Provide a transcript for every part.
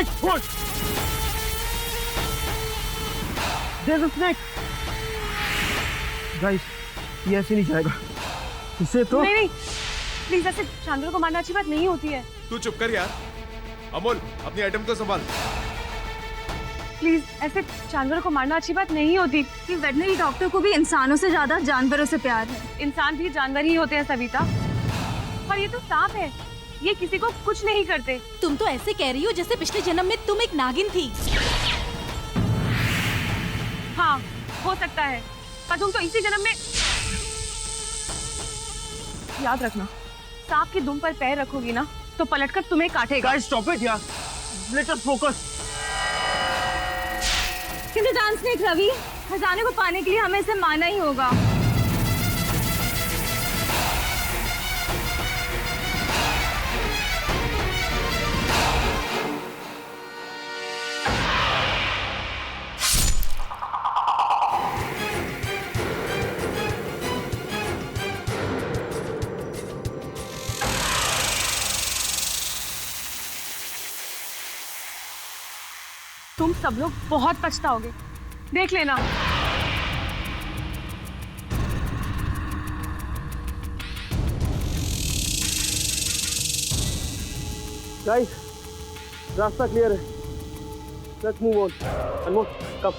Guys push, there is a snake. Guys ये ऐसे नहीं जाएगा, इसे तो नहीं प्लीज, ऐसे जानवरों को मारना अच्छी बात नहीं होती है। तू चुप कर यार। अमोल अपनी आइटम को संभाल। प्लीज, ऐसे जानवरों को मारना अच्छी बात नहीं होती। कि वेटनरी डॉक्टर को भी इंसानों से ज्यादा जानवरों से प्यार है। इंसान भी जानवर ही होते हैं सविता, और ये तो सांप है, ये किसी को कुछ नहीं करते। तुम तो ऐसे कह रही हो जैसे पिछले जन्म में तुम एक नागिन थी। हाँ हो सकता है, पर तुम तो इसी जन्म में। याद रखना, सांप की दुम पर पैर रखोगी ना तो पलटकर तुम्हें काटेगा। गाइस स्टॉप इट यार, लेट अस फोकस। किंतु डांस स्नेक रवि, खजाने को पाने के लिए हमें इसे मारना ही होगा। तुम सब लोग बहुत पछताओगे, देख लेना। गाइस रास्ता क्लियर है, let's move on. Anmol come.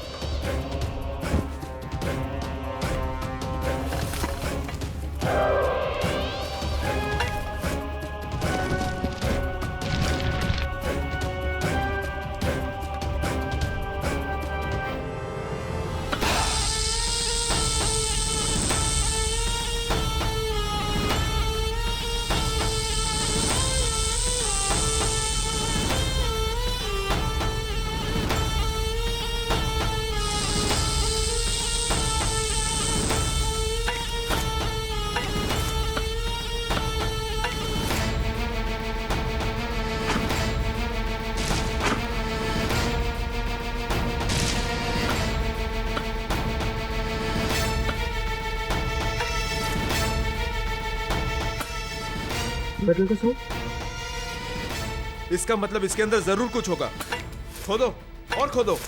Metal का साउंड, इसका मतलब इसके अंदर जरूर कुछ होगा। खोदो और खोदो।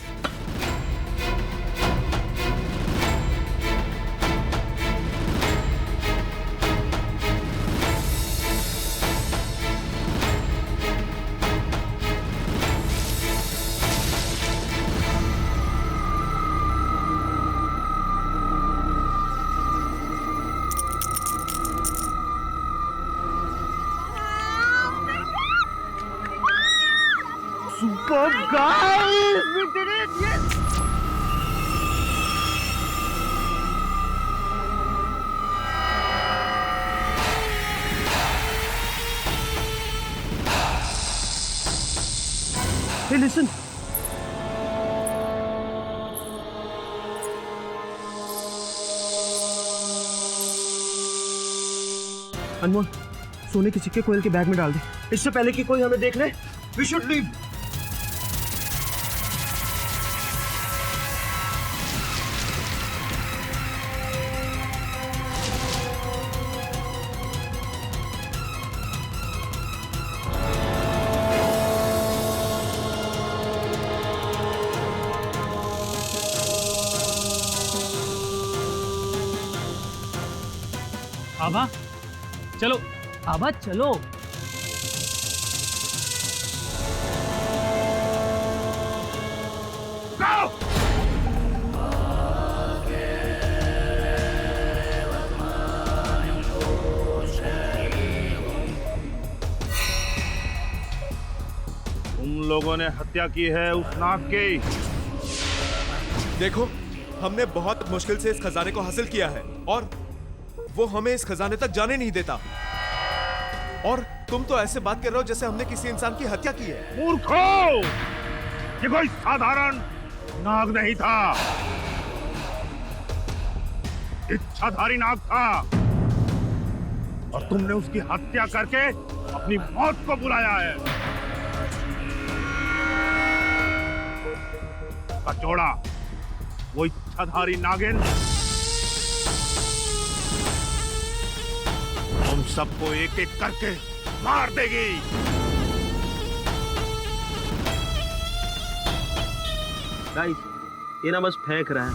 Super guys, we did it. Yes hey listen, अनमोल सोने के सिक्के कोयल के बैग में डाल दे, इससे पहले कि कोई हमें देख ले। We should leave. आभा चलो, आभा चलो। तुम लोगों ने हत्या की है उस नाग की। देखो, हमने बहुत मुश्किल से इस खजाने को हासिल किया है और वो हमें इस खजाने तक जाने नहीं देता। और तुम तो ऐसे बात कर रहे हो जैसे हमने किसी इंसान की हत्या की है। मूर्खों! ये कोई साधारण नाग नहीं था, इच्छाधारी नाग था, और तुमने उसकी हत्या करके अपनी मौत को बुलाया है। कचौड़ा, वो इच्छाधारी नागिन हम सबको एक एक करके मार देगी। गाइस, ये ना बस फेंक रहा है,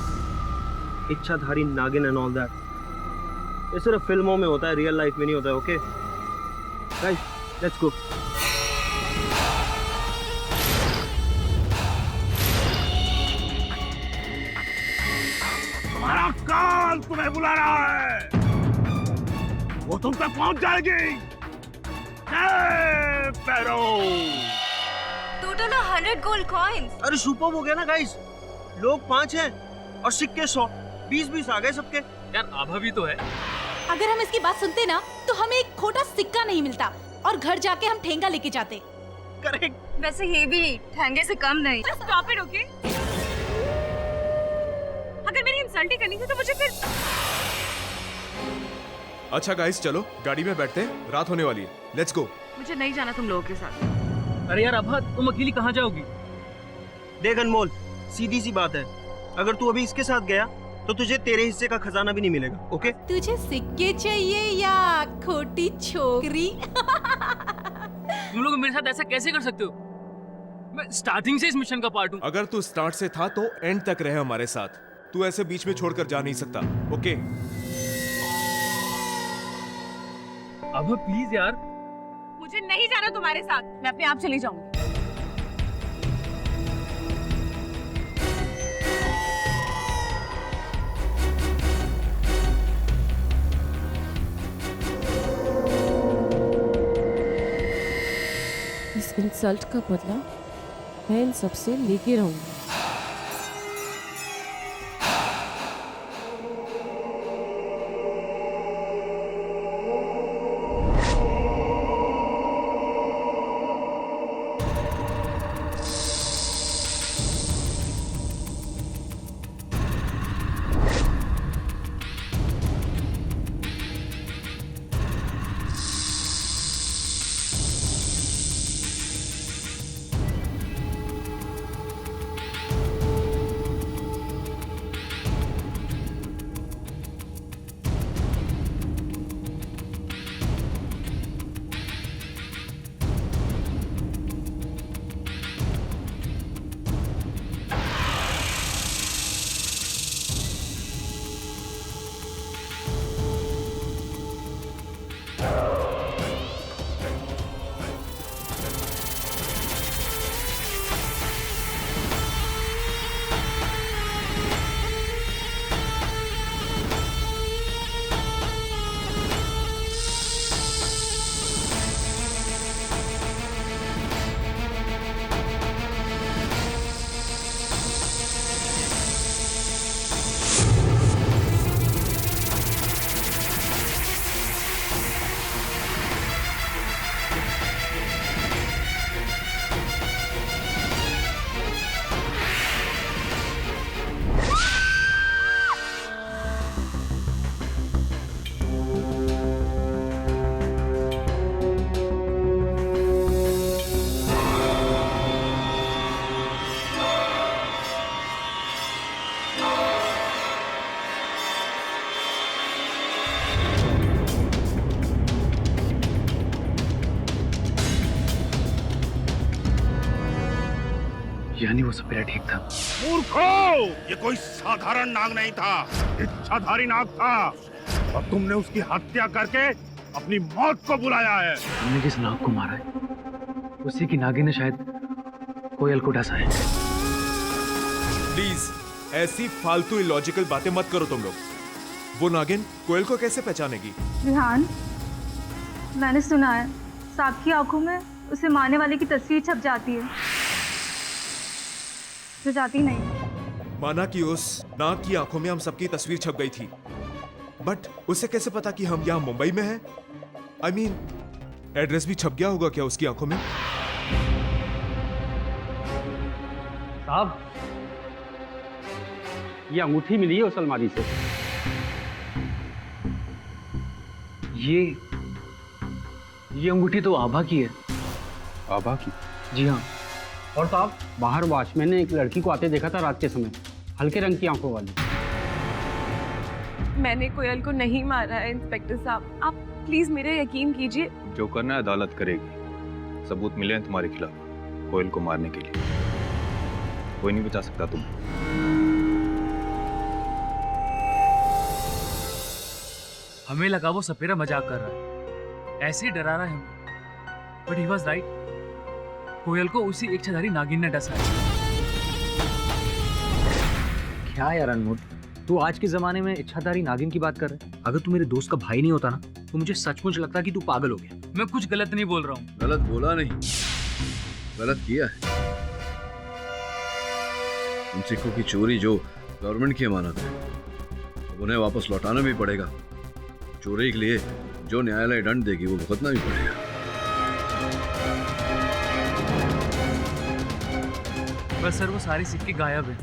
इच्छाधारी नागिन एंड ऑल दैट। ये सिर्फ फिल्मों में होता है, रियल लाइफ में नहीं होता है। Okay guys, let's go. तुम्हारा काल तुम्हें बुला रहा है, वो तुम तक पहुंच जाएगी। पैरो टोटल 100 गोल्ड कॉइन्स। अरे सुपर हो गया ना गाइस, लोग 5 हैं और सिक्के 100, 20-20 आ गए सबके। यार आभा भी तो है। अगर हम इसकी बात सुनते ना तो हमें एक खोटा सिक्का नहीं मिलता और घर जाके हम ठेंगा लेके जाते। करेक्ट। वैसे ये भी ठेंगे से कम नहीं। Stop it, okay? अगर मेरी इंसल्ट ही करनी थी तो मुझे फिर। अच्छा गाइस, चलो गाड़ी में बैठते हैं, रात होने वाली है। Let's go. मुझे नहीं जाना तुम लोगों के साथ। अरे यार आभा, तुम अकेली कहाँ जाओगी? देख अनमोल, सीधी सी बात है, अगर तू अभी इसके साथ गया तो तुझे तेरे हिस्से का खजाना भी नहीं मिलेगा। ओके? तुझे सिक्के चाहिए या खोटी छोकरी? तुम लोग मेरे साथ ऐसा कैसे कर सकते हो? मैं स्टार्टिंग से इस मिशन का पार्ट हूँ। अगर तू स्टार्ट से था तो एंड तक रहे हमारे साथ। तू ऐसे बीच में छोड़कर जा नहीं सकता। ओके? आभा प्लीज यार। मुझे नहीं जाना तुम्हारे साथ, मैं अपने आप चली जाऊंगी। इस इंसल्ट का बदला मैं इन सबसे लेके रहूंगी। यानी वो सपेरा ठीक था। मूर्खो, ये कोई साधारण नाग नहीं था, इच्छाधारी नाग था, और तुमने उसकी हत्या करके अपनी मौत को बुलाया है। हमने जिस नाग को मारा है उसी की नागिन ने शायद कोयल को डसा है। प्लीज ऐसी फालतू इलॉजिकल बातें मत करो तुम लोग। वो नागिन कोयल को कैसे पहचानेगी? रिहान, मैंने सुना है सांप की आंखों में उसे मारने वाले की तस्वीर छप जाती है, जो जाती नहीं। माना कि उस नाग की आंखों में हम सबकी तस्वीर छप गई थी, बट उसे कैसे पता कि हम यहाँ मुंबई में हैं? I mean, एड्रेस भी छप गया होगा क्या उसकी आंखों में? साहब, ये अंगूठी मिली है उस अलमारी से। ये अंगूठी तो आभा की है। आभा की? जी हाँ। और साहब, बाहर वॉचमैन ने एक लड़की को आते देखा था रात के समय, हल्के रंग की आंखों वाली। मैंने कोयल को नहीं मारा है इंस्पेक्टर साहब, आप प्लीज मेरे यकीन कीजिए। जो करना है अदालत करेगी। सबूत मिले हैं तुम्हारे खिलाफ कोयल को मारने के लिए। कोई नहीं बचा सकता तुम। हमें लगा वो सपेरा मजाक कर रहा है, ऐसे ही डरा रहा है हमें। बट ही वाज राइट, कोयल को उसी इच्छाधारी नागिन ने डसा है। क्या यार अनमोल, तू आज के जमाने में इच्छाधारी नागिन की बात कर रहा है? अगर तू मेरे दोस्त का भाई नहीं होता ना तो मुझे सचमुच लगता कि तू पागल हो गया। मैं कुछ गलत नहीं बोल रहा हूँ। गलत बोला नहीं, गलत किया है। उन सिक्कों की चोरी जो गवर्नमेंट की अमानत है, उन्हें वापस लौटाना भी पड़ेगा। चोरी के लिए जो न्यायालय दंड देगी वो भुगतना भी पड़ेगा। बस सर, वो सारे सिक्के गायब हैं।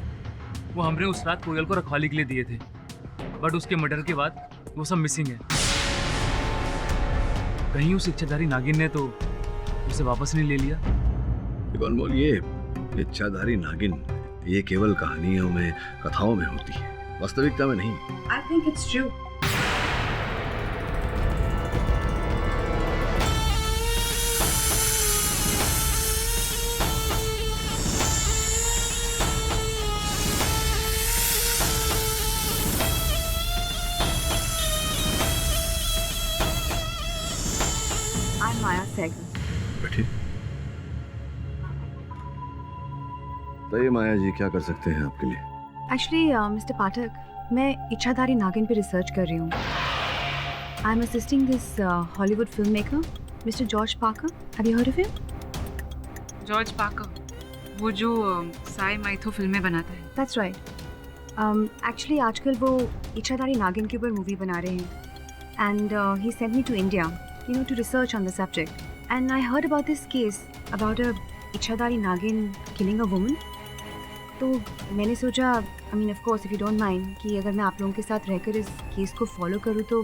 वो हमने उस रात कोयल को रखवाली के लिए दिए थे, बट उसके मर्डर के बाद वो सब मिसिंग है। कहीं उस इच्छाधारी नागिन ने तो उसे वापस नहीं ले लिया। अनमोल, ये इच्छाधारी नागिन ये केवल कहानियों में, कथाओं में होती है, वास्तविकता में नहीं। I think it's true. I'm Maya Sehgal. बैठिए। तो ये माया जी क्या कर सकते हैं आपके लिए? Actually, Mr. Pathak, मैं इच्छाधारी नागिन पे रिसर्च कर रही हूँ। I M assisting this Hollywood film maker mister George Parker. Have you heard of him? George Parker, वो जो साई माइथो फिल्में बनाता है। That's right. एक्चुअली आजकल वो इच्छाधारी नागिन के ऊपर मूवी बना रहे हैं and he sent me to India, you know, to research on the subject. And I heard about this case about a ichchhadhari nagin killing a woman. तो मैंने सोचा, I mean of course if you don't mind, कि अगर मैं आप लोगों के साथ रहकर इस केस को फॉलो करूँ तो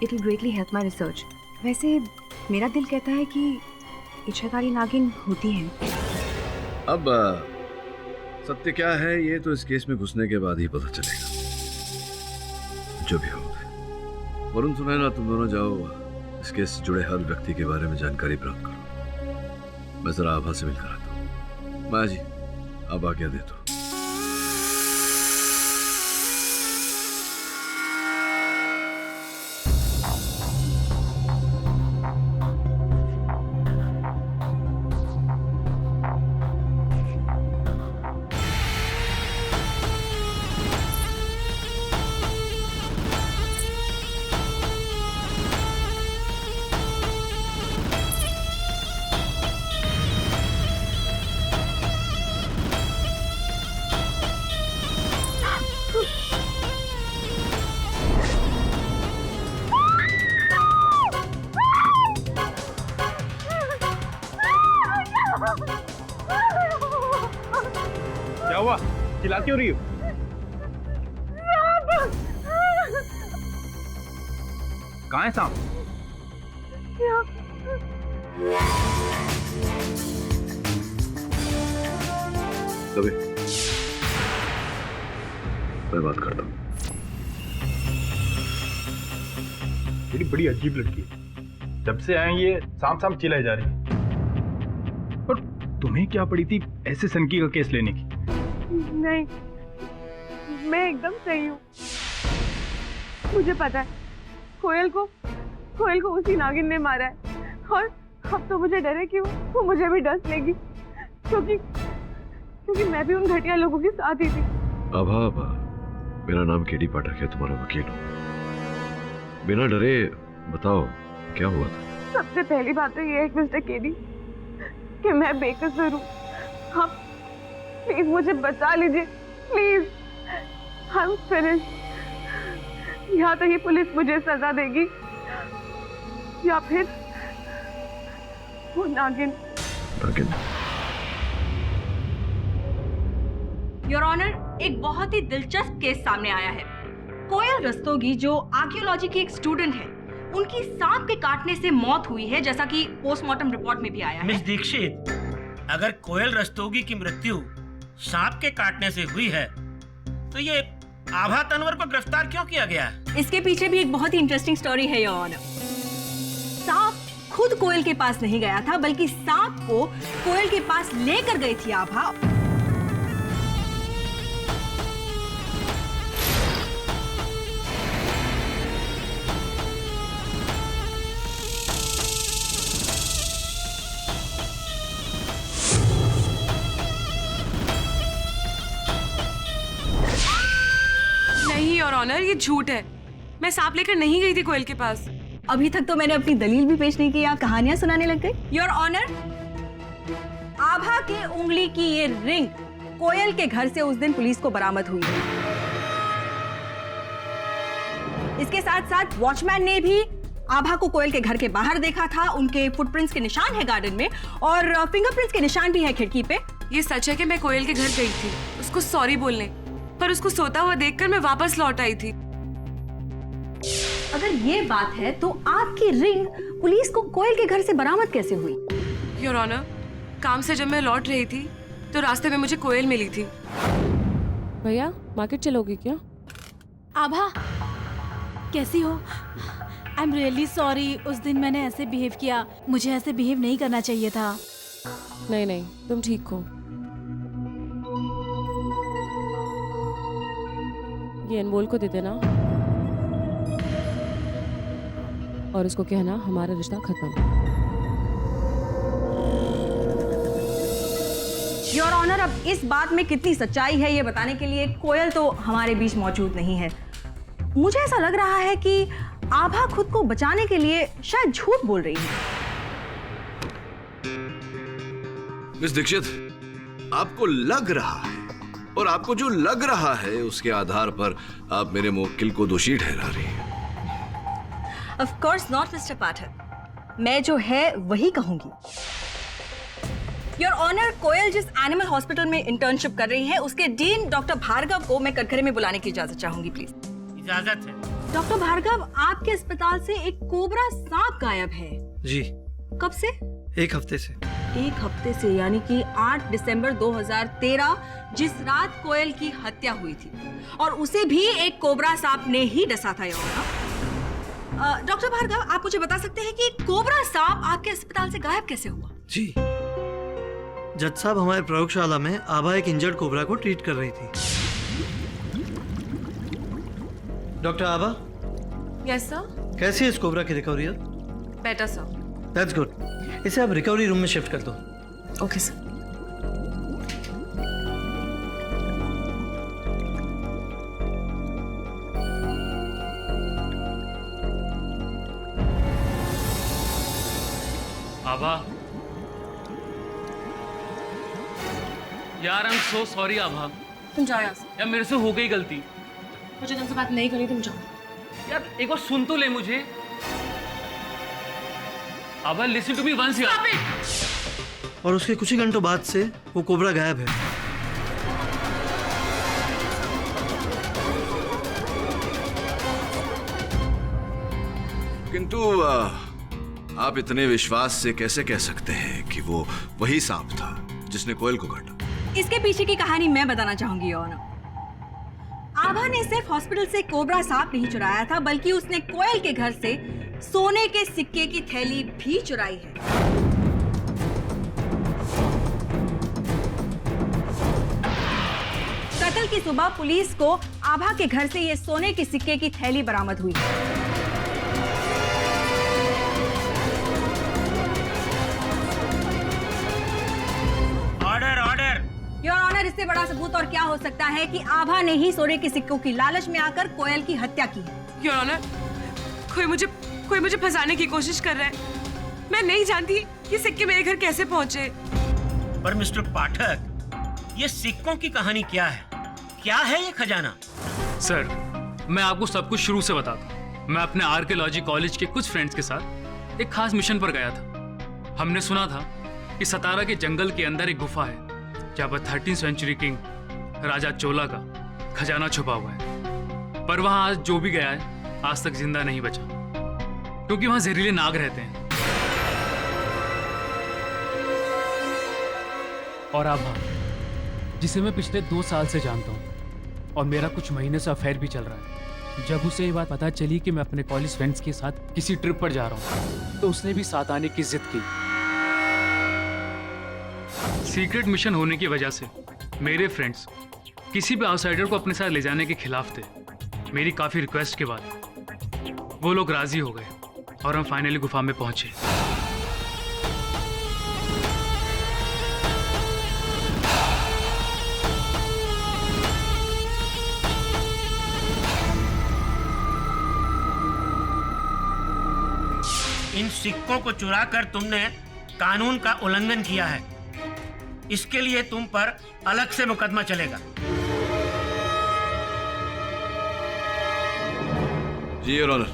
it will greatly help my research. वैसे मेरा दिल कहता है कि इच्छाधारी नागिन होती हैं। अब सत्य क्या है ये तो इस केस में घुसने के बाद ही पता चलेगा। जो भी हो, वरुण सुनैना, तुम दोनों जाओ इस केस से जुड़े हर व्यक्ति के बारे में जानकारी प्राप्त करो। मैं जरा आभा से मिलकर आता हूँ। माया जी, आप आज्ञा दे दो। क्या हुआ? चिल्ला क्यों रही हो? कहाँ है सांप? कभी मैं बात करता हूँ। बड़ी बड़ी अजीब लड़की है। जब से आए ये सांप सांप चिल्लाए जा रही है। और तुम्हें क्या पड़ी थी ऐसे सनकी का केस लेने की? नहीं, मैं एकदम सही हूँ। मुझे पता है कोयल को उसी नागिन ने मारा है, और अब तो मुझे डर है कि वो मुझे भी डस लेगी, क्योंकि मैं भी उन घटिया लोगों के साथ ही थी। आभा, मेरा नाम केडी पाठक है, तुम्हारा वकील हूँ। बिना डरे बताओ क्या हुआ था? सबसे पहली बात तो ये है मिस्टर केडी कि मैं बेकसूर हूँ। आप प्लीज मुझे बचा लीजिए, प्लीज। I'm finished। या तो ये पुलिस मुझे सजा देगी या फिर वो नागिन। योर ऑनर, एक बहुत ही दिलचस्प केस सामने आया है। कोयल रस्तोगी जो आर्कियोलॉजी की एक स्टूडेंट है, उनकी सांप के काटने से मौत हुई है, जैसा कि पोस्टमार्टम रिपोर्ट में भी आया है। मिस दीक्षित, अगर कोयल रस्तोगी की मृत्यु सांप के काटने से हुई है तो ये आभा तनवर को गिरफ्तार क्यों किया गया? इसके पीछे भी एक बहुत ही इंटरेस्टिंग स्टोरी है योर ऑनर। सांप खुद कोयल के पास नहीं गया था, बल्कि सांप को कोयल के पास लेकर गई थी आभा। नहीं योर ऑनर, ये झूठ है। मैं सांप लेकर नहीं गई थी कोयल के पास। अभी तक तो मैंने अपनी दलील भी पेश नहीं की, आप कहानियां सुनाने लग गए। योर ऑनर, आभा के उंगली की ये रिंग कोयल के घर से उस दिन पुलिस को बरामद हुई है। इसके साथ साथ वॉचमैन ने भी आभा को कोयल के घर के बाहर देखा था। उनके फुटप्रिंट्स के निशान है गार्डन में और फिंगरप्रिंट्स के निशान भी है खिड़की पे। ये सच है कि मैं कोयल के घर गई थी उसको सॉरी बोलने, पर उसको सोता हुआ देखकर मैं वापस लौट आई थी। अगर ये बात है तो आपकी रिंग पुलिस को कोयल के घर से बरामद कैसे हुई? योर ऑनर, काम से जब मैं लौट रही थी तो रास्ते में मुझे कोयल मिली थी। भैया मार्केट चलोगे क्या? आभा, कैसी हो? आई एम रियली सॉरी, उस दिन मैंने ऐसे बिहेव किया। मुझे ऐसे बिहेव नहीं करना चाहिए था। नहीं नहीं, तुम ठीक हो। ये अनमोल को दे देना और उसको कहना हमारा रिश्ता खत्म। योर ऑनर, अब इस बात में कितनी सच्चाई है ये बताने के लिए कोयल तो हमारे बीच मौजूद नहीं है। मुझे ऐसा लग रहा है कि आभा खुद को बचाने के लिए शायद झूठ बोल रही है। मिस दीक्षित, आपको लग रहा है और आपको जो लग रहा है उसके आधार पर आप मेरे मुवक्किल को दोषी ठहरा रही हैं। Of course not, मिस्टर पाठक। मैं जो है वही कहूंगी। योर ऑनर, कोयल जिस एनिमल हॉस्पिटल में इंटर्नशिप कर रही है उसके डीन डॉक्टर भार्गव को मैं कटघरे में बुलाने की इजाजत चाहूंगी, प्लीज। इजाजत है। डॉक्टर भार्गव, आपके अस्पताल से एक कोबरा सांप गायब है। जी। कब से? 1 हफ्ते से। 1 हफ्ते से, यानी कि 8 दिसंबर 2013, जिस रात कोयल की हत्या हुई थी, और उसे भी एक कोबरा सांप ने ही डसा था। डॉक्टर भार्गव, आप मुझे बता सकते हैं कि कोबरा सांप आपके अस्पताल से गायब कैसे हुआ? जी, जज साहब, हमारे प्रयोगशाला में आभा एक इंजर्ड कोबरा को ट्रीट कर रही थी। डॉक्टर आभा, यस सर। कैसी है इस कोबरा की recovery? Better sir. That's good. इसे आप रिकवरी रूम में शिफ्ट कर दो। Okay sir. आभा, यार आई एम सो सॉरी आभा। तुम जाओ यहाँ से। यार मेरे से हो गई गलती। मुझे तुमसे बात नहीं करनी, तुम जाओ। यार एक बार सुन तो ले मुझे। आभा, लिसन टू मी वंस यार। और उसके कुछ ही घंटों बाद से वो कोबरा गायब है। किंतु आप इतने विश्वास से कैसे कह सकते हैं कि वो वही सांप था जिसने कोयल को काटा? इसके पीछे की कहानी मैं बताना चाहूंगी योना। आभा ने सिर्फ हॉस्पिटल से कोबरा सांप नहीं चुराया था, बल्कि उसने कोयल के घर से सोने के सिक्के की थैली भी चुराई है। कत्ल की सुबह पुलिस को आभा के घर से ये सोने के सिक्के की थैली बरामद हुई। Order order. योर ऑनर, इससे बड़ा सबूत और क्या हो सकता है कि आभा ने ही सोने के सिक्कों की लालच में आकर कोयल की हत्या की है। योर ऑनर, कोई मुझे फंसाने की कोशिश कर रहा है। मैं नहीं जानती ये सिक्के मेरे घर कैसे पहुंचे। पर मिस्टर पाठक, ये सिक्कों की कहानी क्या है? क्या है ये खजाना? सर, मैं आपको सब कुछ शुरू से बताता हूँ। मैं अपने आर्कियोलॉजी कॉलेज के कुछ फ्रेंड्स के साथ एक खास मिशन पर गया था। हमने सुना था कि सतारा के जंगल के अंदर एक गुफा है जहाँ पर 13वीं सेंचुरी किंग राजा चोला का खजाना छुपा हुआ है। पर वहाँ आज जो भी गया है आज तक जिंदा नहीं बचा, क्योंकि वहाँ जहरीले नाग रहते हैं। और आभा, जिसे मैं पिछले 2 साल से जानता हूँ और मेरा कुछ महीने से अफेयर भी चल रहा है, जब उसे ये बात पता चली कि मैं अपने कॉलेज फ्रेंड्स के साथ किसी ट्रिप पर जा रहा हूँ, तो उसने भी साथ आने की जिद की। सीक्रेट मिशन होने की वजह से मेरे फ्रेंड्स किसी भी आउटसाइडर को अपने साथ ले जाने के खिलाफ थे। मेरी काफ़ी रिक्वेस्ट के बाद वो लोग राजी हो गए और हम फाइनली गुफा में पहुंचे। इन सिक्कों को चुराकर तुमने कानून का उल्लंघन किया है। इसके लिए तुम पर अलग से मुकदमा चलेगा। जी योर ऑनर,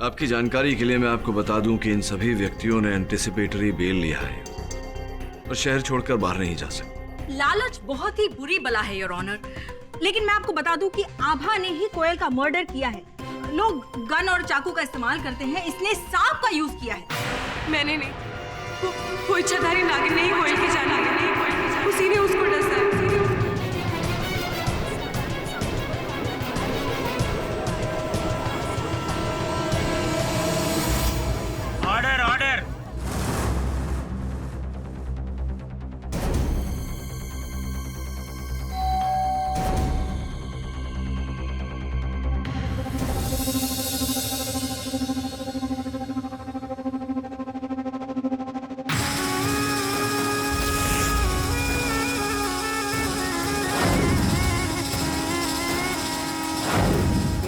आपकी जानकारी के लिए मैं आपको बता दूं कि इन सभी व्यक्तियों ने एंटिसिपेटरी बेल लिया है और शहर छोड़कर बाहर नहीं जा सकते। लालच बहुत ही बुरी बला है योर ऑनर, लेकिन मैं आपको बता दूं कि आभा ने ही कोयल का मर्डर किया है। लोग गन और चाकू का इस्तेमाल करते हैं, इसने सांप का यूज किया है। मैंने नहीं, वो इच्छाधारी नागिन नहीं कोयल की जान आई, उसी ने उसको डसा। Order order.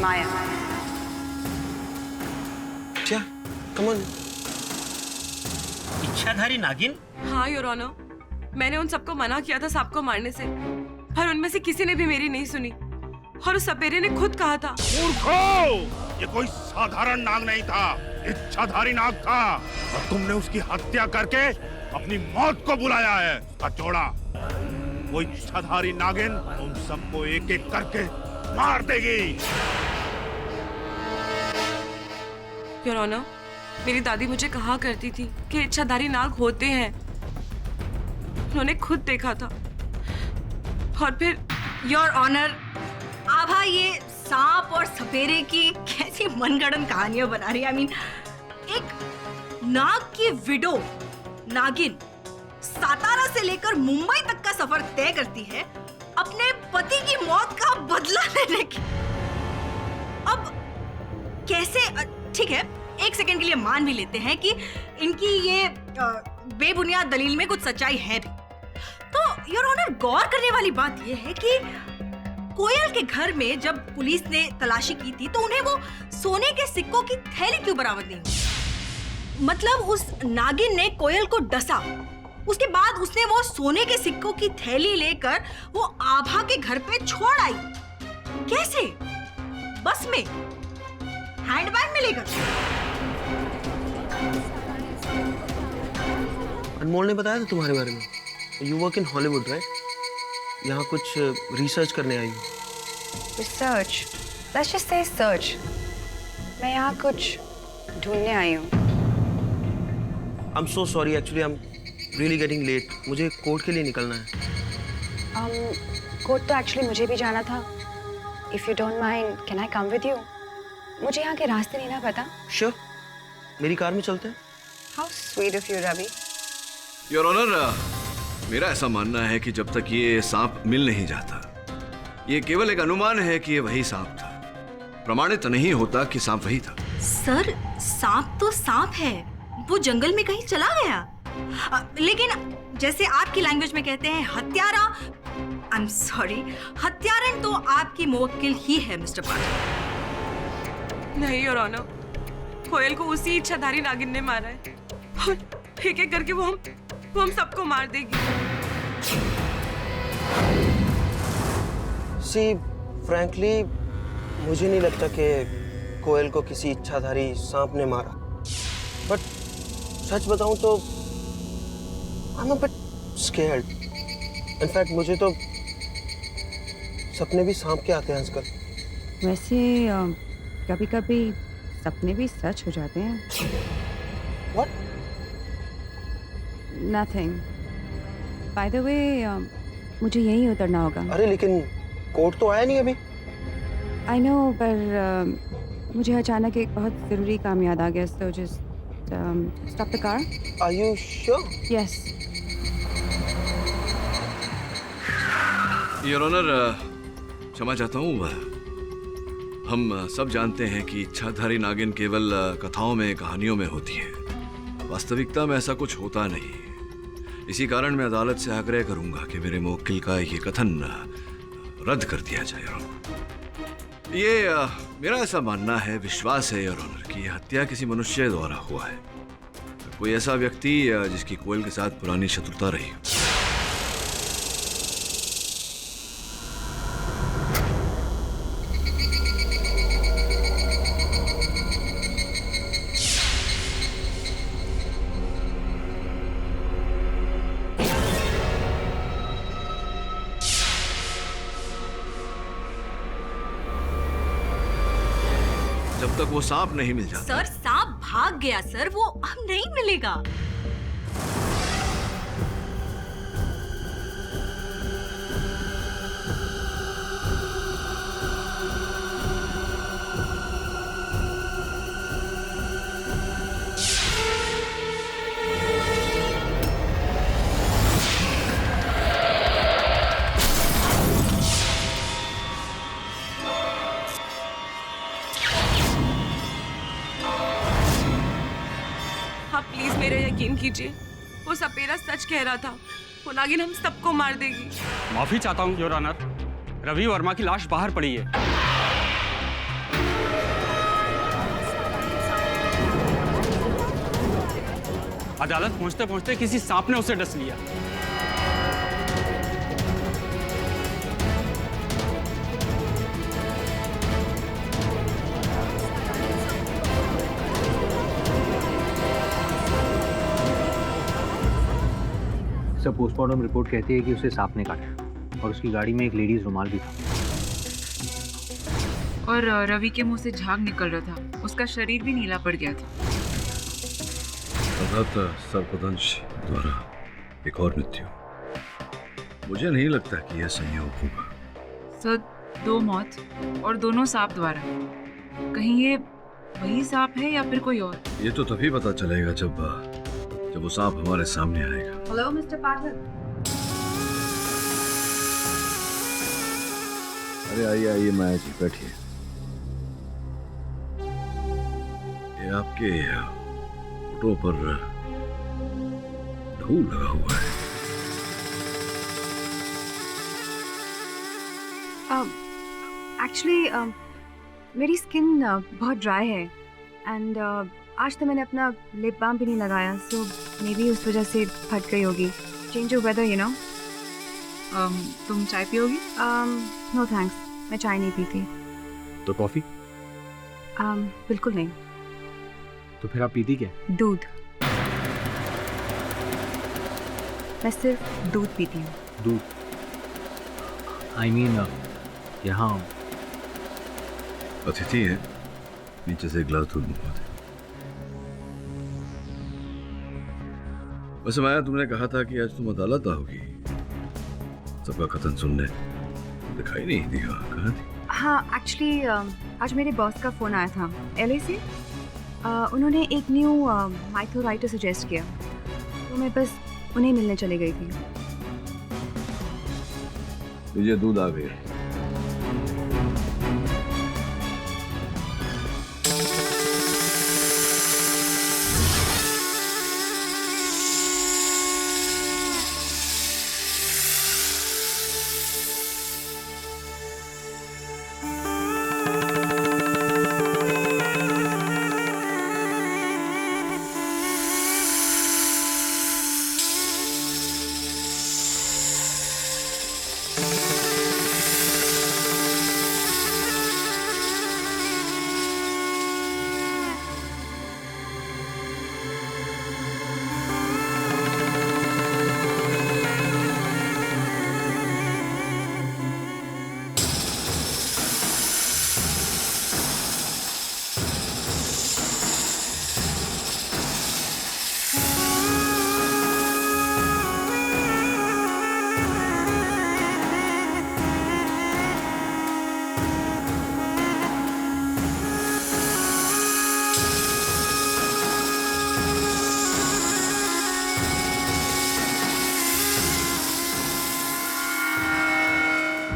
माया, क्या? Come on. इच्छाधारी नागिन? हाँ योर ऑनर, मैंने उन सबको मना किया था सांप को मारने से, पर उनमें से किसी ने भी मेरी नहीं सुनी और उस सपेरे ने खुद कहा था। मूर्खो! ये कोई साधारण नाग नहीं था, इच्छाधारी नाग था और तुमने उसकी हत्या करके अपनी मौत को बुलाया है। उसका जोड़ा, वो इच्छाधारी नागिन तुम सबको एक एक करके मार देगी। योर ऑनर, मेरी दादी मुझे कहा करती थी कि इच्छाधारी नाग होते हैं। उन्होंने खुद देखा था। और फिर योर ऑनर, आभा ये सांप और सपेरे की कैसी मनगढ़ंत कहानियां बना रही है। आई मीन, एक नाग की विडो नागिन सातारा से लेकर मुंबई तक का सफर तय करती है अपने पति की मौत का बदला लेने की। अब कैसे? ठीक है, एक सेकंड के लिए मान भी लेते हैं कि इनकी ये बेबुनियाद दलील में कुछ सच्चाई है भी। तो योर ऑनर, गौर करने वाली बात यह है कि कोयल के घर में जब पुलिस ने तलाशी की थी तो उन्हें वो सोने के सिक्कों की थैली क्यों बरामद नहीं हुई? मतलब उस नागिन ने कोयल को डसा, उसके बाद उसने वो सोने के सिक्कों की थैली लेकर वो आभा के घर पे छोड़ आई। कैसे? बस में? हैंडबैग में लेकर? अनमोल ने बताया था तुम्हारे बारे में। You work in Hollywood right? यहाँ कुछ रिसर्च करने आई हूँ। Research? Let's just say search. मैं यहाँ कुछ ढूंढने आई हूँ। I am so sorry, actually I am really getting late. मुझे कोर्ट के लिए निकलना है। कोर्ट तो एक्चुअली मुझे भी जाना था। If you don't mind, can I come with you? मुझे यहाँ के रास्ते नहीं ना पता। श्योर, मेरी कार में चलते हैं। How sweet of you Ravi. Your honour, मेरा ऐसा मानना है कि जब तक ये सांप मिल नहीं जाता, ये केवल एक अनुमान है कि ये वही सांप था। प्रमाणित नहीं होता कि सांप वही था। सर, सांप तो सांप है, वो जंगल में कहीं चला गया। लेकिन जैसे आपकी लैंग्वेज में कहते हैं हत्यारा, आई एम सॉरी, हत्यारन तो आपकी मुवक्किल ही है मिस्टर पाटिल। नहीं योर ऑनर, कोयल को उसी इच्छाधारी नागिन ने मारा है और एक एक करके वो हम सबको मार देगी। सी फ्रैंकली मुझे नहीं लगता कि कोयल को किसी इच्छाधारी सांप ने मारा। बट सच बताऊं तो I am a bit scared. In fact मुझे तो सपने भी सांप के आते हैं आजकल। वैसे कभी कभी सपने भी सच हो जाते हैं। What? Nothing. By the way, मुझे यहीं उतरना होगा। अरे लेकिन कोर्ट तो आया नहीं अभी। I know, पर मुझे अचानक एक बहुत ज़रूरी काम याद आ गया, so just stop the car. Are you sure? Yes. Your honour, क्षमा चाहता हूँ। हम सब जानते हैं कि इच्छाधारी नागिन केवल कथाओं में, कहानियों में होती है। वास्तविकता में ऐसा कुछ होता नहीं। इसी कारण मैं अदालत से आग्रह करूंगा कि मेरे मुवक्किल का ये कथन रद्द कर दिया जाए। ये मेरा ऐसा मानना है, विश्वास है योर ऑनर कि यह हत्या किसी मनुष्य द्वारा हुआ है, कोई ऐसा व्यक्ति जिसकी कोयल के साथ पुरानी शत्रुता रही हो। जब तक वो सांप नहीं मिल जाता। सर सांप भाग गया सर, वो अब नहीं मिलेगा। प्लीज मेरा यकीन कीजिए, वो सपेरा सच कह रहा था। वो नागिन हम सबको मार देगी। माफी चाहता हूँ योर ऑनर, रवि वर्मा की लाश बाहर पड़ी है। अदालत पहुंचते पहुंचते किसी सांप ने उसे डस लिया। सब पोस्टमार्टम रिपोर्ट कहती है कि उसे सांप ने काटा और उसकी गाड़ी में एक लेडीज रुमाल भी था। और रवि के मुंह से झाग निकल रहा था, उसका शरीर भी नीला पड़ गया था। सर्पदंश द्वारा एक और मृत्यु। मुझे नहीं लगता कि यह संयोग होगा। सर 2 मौत और दोनों सांप द्वारा। कहीं ये वही सांप है या फिर कोई और? ये तो तभी पता चलेगा जब वो सांप हमारे सामने आएगा। हेलो मिस्टर पाठक। अरे आइए आइए माया जी, बैठिए। ये आपके फोटो पर धूल लगा हुआ है। एक्चुअली मेरी स्किन बहुत ड्राई है एंड आज तो मैंने अपना लिप बाम भी नहीं लगाया, सो मे बी उस वजह से फट गई होगी। Change of whether you know. तुम चाय पियोगी? नो थैंक्स, मैं चाय नहीं पीती। तो कॉफी? बिल्कुल नहीं। तो फिर आप पीती क्या? दूध। मैं सिर्फ दूध पीती हूँ। दूध? आई मीन यहाँ अतिथि है, नीचे से एक गिलास दूध मंगवा दे। वैसे माया, तुमने कहा था कि आज तुम अदालत आओगी। सबका कथन सुनने दिखाई नहीं दिया, कहाँ थी? हाँ एक्चुअली आज मेरे बॉस का फ़ोन आया था LA से। उन्होंने एक न्यू माइथल राइटर सजेस्ट किया, तो मैं बस उन्हें मिलने चली गई थी। मुझे दूध आ गया।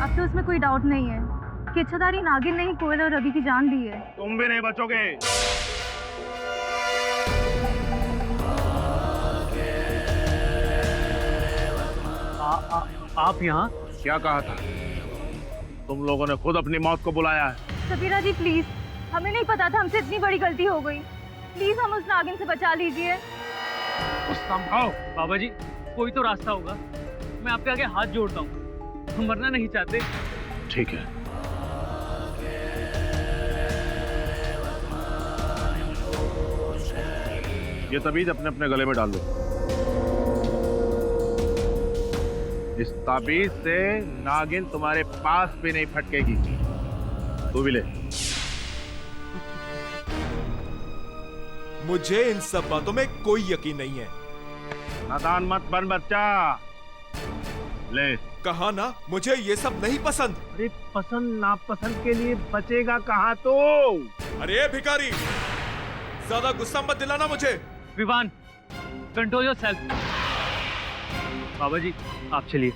तो उसमें कोई डाउट नहीं है कि इच्छाधारी नागिन ने ही कोयल और रवि की जान दी है। तुम भी नहीं बचोगे। आप यहाँ? क्या कहा था? तुम लोगों ने खुद अपनी मौत को बुलाया है। सफीरा जी प्लीज, हमें नहीं पता था, हमसे इतनी बड़ी गलती हो गई। प्लीज हम उस नागिन से बचा लीजिए। संभाओ बाबा जी, कोई तो रास्ता होगा। मैं आपके आगे हाथ जोड़ता हूँ, हम मरना नहीं चाहते। ठीक है, ये ताबीज अपने अपने गले में डाल लो। इस ताबीज से नागिन तुम्हारे पास भी नहीं फटकेगी। तू भी ले। मुझे इन सब बातों में कोई यकीन नहीं है। नादान मत बन बच्चा, ले। कहा ना मुझे ये सब नहीं पसंद। अरे पसंद नापसंद के लिए बचेगा कहाँ तो। अरे भिखारी, ज्यादा गुस्सा मत दिलाना मुझे। Vivaan, control yourself. बाबा जी आप चलिए।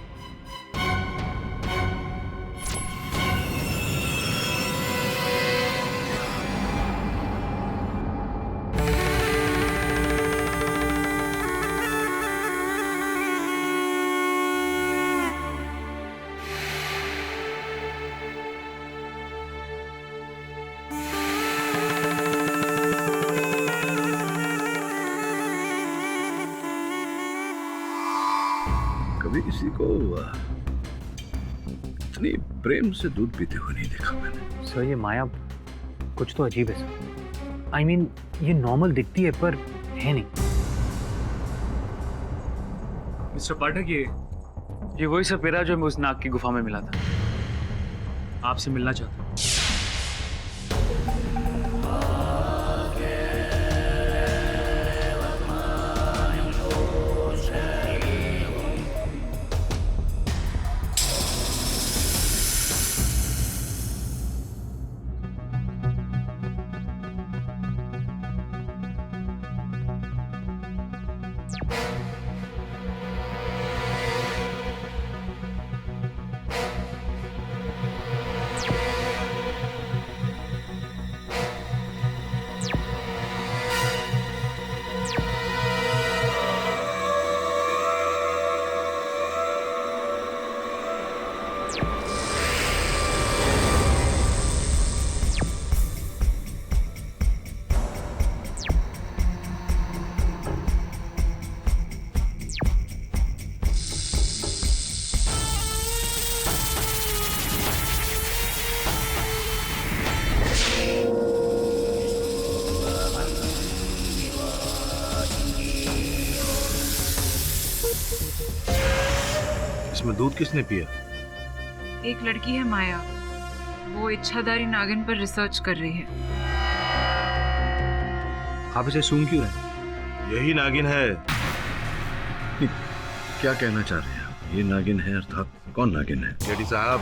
कभी किसी को इतनी प्रेम से दूध पीते हुए नहीं देखा मैंने। सर ये माया कुछ तो अजीब है सर। I mean, ये नॉर्मल दिखती है पर है नहीं। मिस्टर पाठक, ये वही सपेरा जो मैं उस नाग की गुफा में मिला था। आपसे मिलना चाहता हूँ। इसमें दूध किसने पिया? एक लड़की है माया, वो इच्छाधारी नागिन पर रिसर्च कर रही है। आप इसे सूंघ क्यों रहे? यही नागिन है। क्या कहना चाह रहे हैं? ये नागिन है अर्थात कौन नागिन है? जेडी साहब,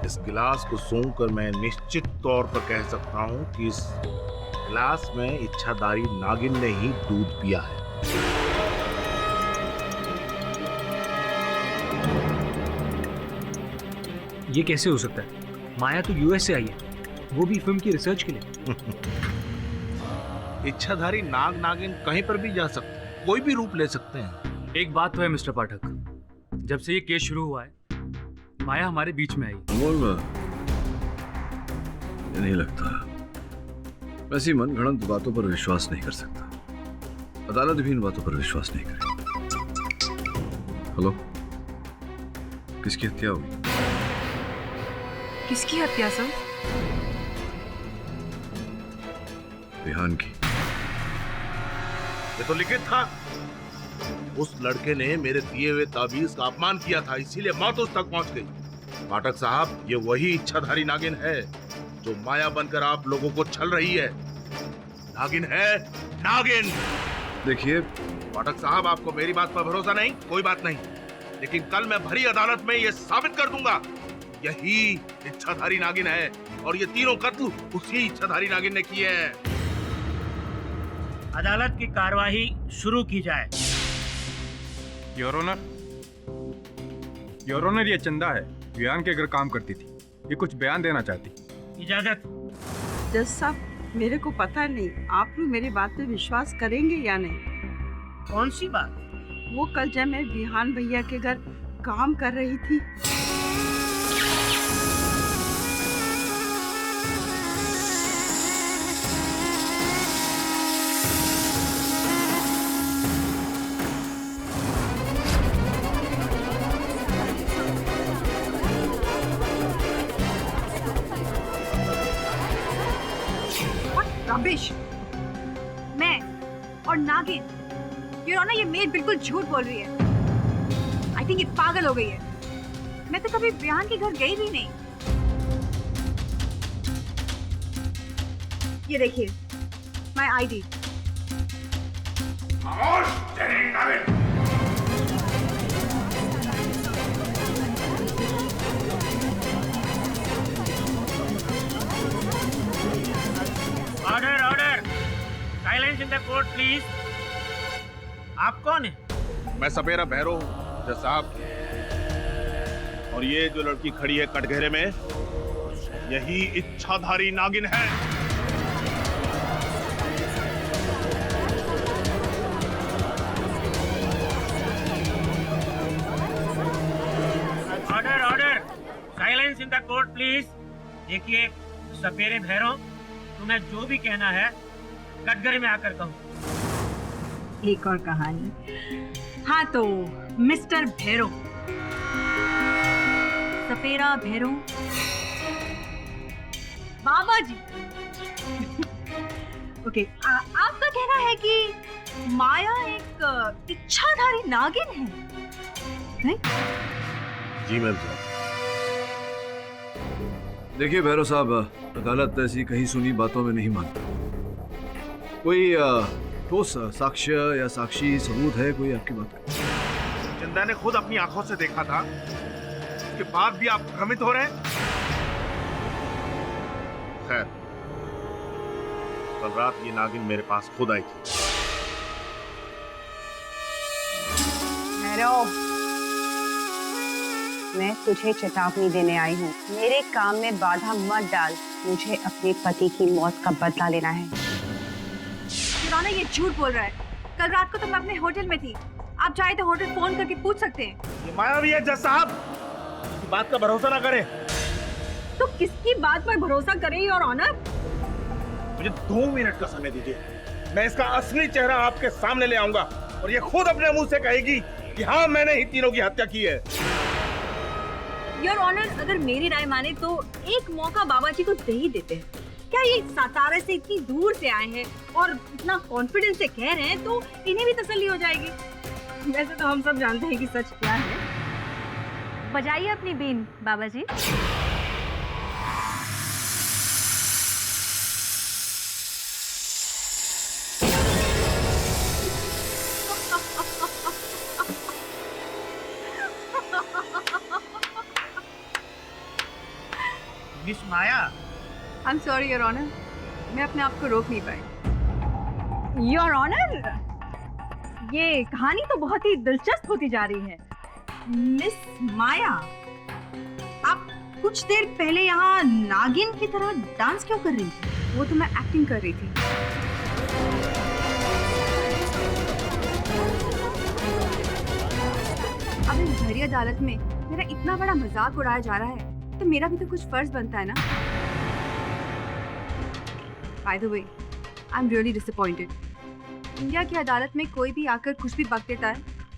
इस गिलास को सूंघ कर मैं निश्चित तौर पर कह सकता हूँ कि इस गिलास में इच्छाधारी नागिन ने ही दूध पिया है। ये कैसे हो सकता है? माया तो यूएस से आई है, वो भी फिल्म की रिसर्च के लिए। इच्छाधारी नाग नागिन कहीं पर भी जा सकते हैं, कोई भी रूप ले सकते हैं। एक बात तो है मिस्टर पाठक, जब से ये केस शुरू हुआ है माया हमारे बीच में आई। अमोल, ये नहीं लगता। वैसी मनगढ़ंत बातों पर विश्वास नहीं कर सकता। अदालत भी इन बातों पर विश्वास नहीं करेगी। हेलो, किसकी हत्या हुई? किसकी हत्या सर? विहान की। ये तो लिखित था। उस लड़के ने मेरे दिए हुए ताबीज का अपमान किया था, इसीलिए मौत उस तक पहुंच गई। पाठक साहब, ये वही इच्छाधारी नागिन है जो माया बनकर आप लोगों को छल रही है। नागिन है, नागिन। देखिए पाठक साहब, आपको मेरी बात पर भरोसा नहीं, कोई बात नहीं, लेकिन कल मैं भरी अदालत में ये साबित कर दूंगा यही इच्छाधारी नागिन है और ये तीनों कत्ल उसी इच्छाधारी नागिन ने किए हैं। अदालत की कार्यवाही शुरू की जाए। योर ऑनर, ये चंदा है, विहान के घर काम करती थी। ये कुछ बयान देना चाहती। इजाजत। जज साहब, मेरे को पता नहीं आप लोग मेरी बात पे विश्वास करेंगे या नहीं। कौन सी बात? वो कल जब मैं विहान भैया के घर काम कर रही थी रबिश। मैं और नागिन, योर ऑनर, ये मेड बिल्कुल झूठ बोल रही है। आई थिंक ये पागल हो गई है। मैं तो कभी रेहान के घर गई भी नहीं। ये देखिए, my ID. Order order, silence in the court please. आप कौन है? मैं सपेरा भैरव हूँ जज साहब, और ये जो लड़की खड़ी है कटघरे में, यही इच्छाधारी नागिन है। Order order, silence in the court please. देखिए सपेरे भैरव, तुम्हें जो भी कहना है कटघरे में आकर कहो। एक और कहानी। हाँ तो मिस्टर भैरव, सपेरा भैरव, बाबा जी। ओके, आपका कहना है कि माया एक इच्छाधारी नागिन है, राइट? जी मैम साहब। देखिए भैरव साहब, अदालत ऐसी कहीं सुनी बातों में नहीं मानता। कोई ठोस साक्ष्य या साक्षी सबूत है कोई आपकी बात का? चंदा ने खुद अपनी आंखों से देखा था, उसके बाद भी आप भ्रमित हो रहे हैं। खैर, कल रात ये नागिन मेरे पास खुद आई थी। भैरव, मैं तुझे चेतावनी देने आई हूँ। मेरे काम में बाधा मत डाल। मुझे अपने पति की मौत का बदला लेना है। पुराना ये झूठ बोल रहा है। कल रात को तो मैं अपने होटल में थी। आप चाहे तो होटल फोन करके पूछ सकते हैं। ये मायावी है जज साहब, इसकी बात का भरोसा ना करें। तो किसकी बात पर भरोसा करें योर ऑनर? मुझे 2 मिनट का समय दीजिए, मैं इसका असली चेहरा आपके सामने ले आऊंगा और ये खुद अपने मुंह से कहेगी कि हाँ मैंने ही तीनों की हत्या की है। योर ऑनर, अगर मेरी राय माने तो एक मौका बाबा जी को दे ही देते हैं। क्या ये सातारा से इतनी दूर से आए हैं और इतना कॉन्फिडेंस से कह रहे हैं, तो इन्हें भी तसल्ली हो जाएगी। वैसे तो हम सब जानते हैं कि सच क्या है। बजाइए अपनी बीन बाबा जी। Miss Maya, I am sorry your honour, मैं अपने आप को रोक नहीं पाई। योर ऑनर, ये कहानी तो बहुत ही दिलचस्प होती जा रही है। मिस माया, आप कुछ देर पहले यहाँ नागिन की तरह डांस क्यों कर रही थी? वो तो मैं एक्टिंग कर रही थी। अब इस भरी अदालत में मेरा इतना बड़ा मजाक उड़ाया जा रहा है, तो मेरा भी तो कुछ फर्ज बनता है ना। By the way, I'm really disappointed. India की अदालत में कोई भी आकर कुछ भी बक देता है,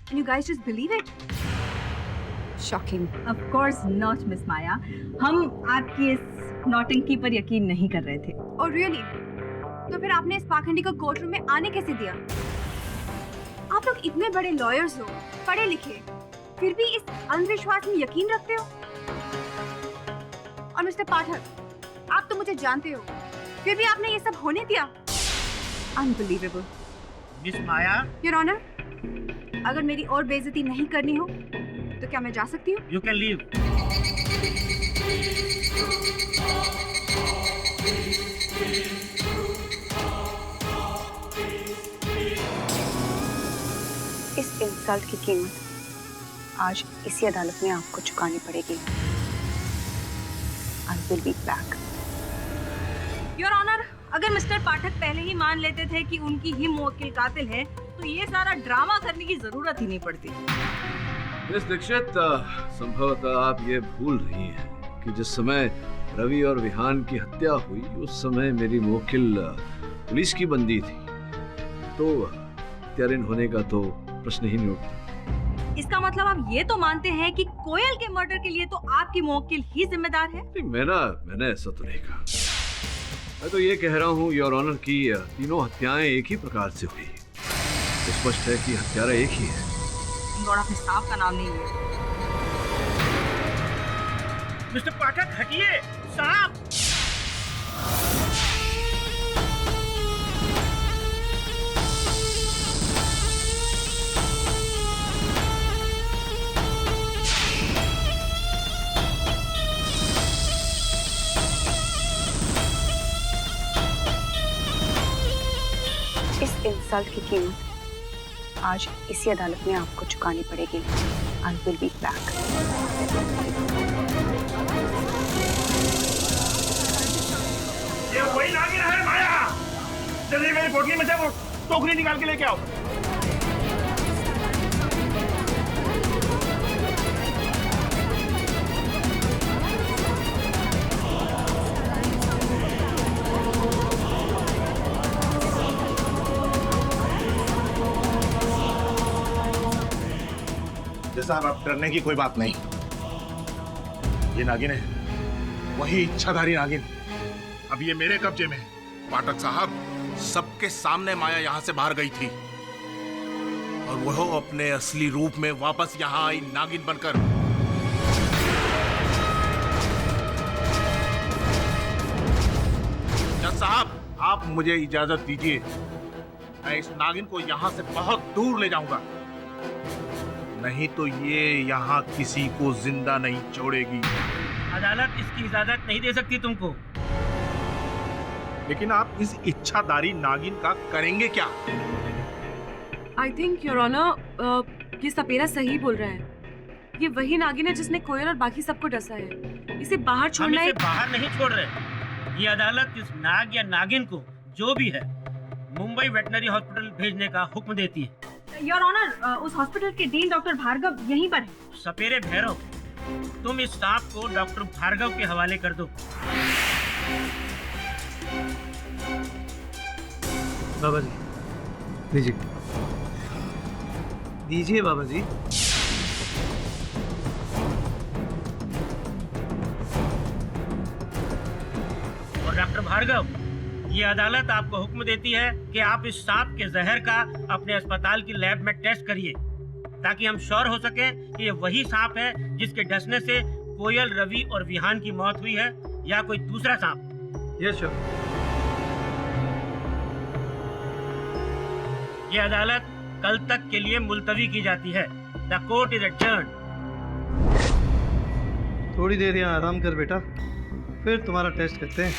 and you guys just believe it? Shocking. Of course not, Miss Maya. हम आपकी इस नौटंकी पर यकीन नहीं कर रहे थे। Oh really? तो फिर आपने इस पाखंडी को कोर्ट रूम में आने कैसे दिया? आप लोग इतने बड़े लॉयर्स हो, पढ़े लिखे, फिर भी इस अंधविश्वास में यकीन रखते हो? और मिस्टर पाठक, आप तो मुझे जानते हो, फिर भी आपने ये सब होने दिया? Unbelievable. Miss Maya, your honour, अगर मेरी और बेइज्जती नहीं करनी हो तो क्या मैं जा सकती हूँ? You can leave. इस इंसल्ट की कीमत आज इसी अदालत में आपको चुकानी पड़ेगी। I will be back. Your honour, अगर मिस्टर पाठक पहले ही मान लेते थे कि उनकी ही मुवक्किल कातिल है, तो ये सारा ड्रामा करने की जरूरत ही नहीं पड़ती। मिस दीक्षित, संभवतः आप ये भूल रही हैं कि जिस समय रवि और विहान की हत्या हुई, उस समय मेरी मुवक्किल पुलिस की बंदी थी, तो हत्यारिन होने का तो प्रश्न ही नहीं उठता। इसका मतलब आप ये तो मानते हैं कि कोयल के मर्डर के लिए तो आपकी मुवक्किल ही जिम्मेदार है? मैंने ऐसा तो नहीं कहा। मैं तो ये कह रहा हूँ योर ऑनर की तीनों हत्याएं एक ही प्रकार से हुई। स्पष्ट है कि हत्यारा एक ही है। गौड़ा अपने सांप का नाम नहीं लिया। मिस्टर पाठक हटिए, सांप। इस इंसल्ट की कीमत आज इसी अदालत में आपको चुकानी पड़ेगी। I will be back. ये वही नागिन है माया। जल्दी मेरी पोटली में से वो टोकरी निकाल के लेके आओ। साहब अब डरने की कोई बात नहीं। ये नागिन है, वही इच्छाधारी नागिन। अब ये मेरे कब्जे में है। पाठक साहब, सबके सामने माया यहाँ से बाहर गई थी और वह अपने असली रूप में वापस यहाँ आई नागिन बनकर। जज साहब, आप मुझे इजाजत दीजिए। मैं इस नागिन को यहाँ से बहुत दूर ले जाऊंगा, नहीं तो ये यहाँ किसी को जिंदा नहीं छोड़ेगी। अदालत इसकी इजाजत नहीं दे सकती तुमको। लेकिन आप इस इच्छाधारी नागिन का करेंगे क्या? आई थिंक योर ऑनर ये सपेरा सही बोल रहा है। ये वही नागिन है जिसने कोयल और बाकी सबको डसा है। इसे बाहर छोड़ना है। बाहर नहीं छोड़ रहे। ये अदालत इस नाग या नागिन को जो भी है मुंबई वेटनरी हॉस्पिटल भेजने का हुक्म देती है। योर ऑनर, उस हॉस्पिटल के डीन डॉक्टर भार्गव यहीं पर है। सपेरे भैरव, तुम इस सांप को डॉक्टर भार्गव के हवाले कर दो। बाबा जी दीजिए, दीजिए बाबा जी। और डॉक्टर भार्गव, ये अदालत आपको हुक्म देती है कि आप इस सांप के जहर का अपने अस्पताल की लैब में टेस्ट करिए, ताकि हम श्योर हो सके कि ये वही सांप है जिसके डसने से कोयल, रवि और विहान की मौत हुई है, या कोई दूसरा सांप। Yes sir. ये अदालत कल तक के लिए मुलतवी की जाती है। The court is adjourned. थोड़ी देर यहाँ आराम कर बेटा, फिर तुम्हारा टेस्ट करते हैं।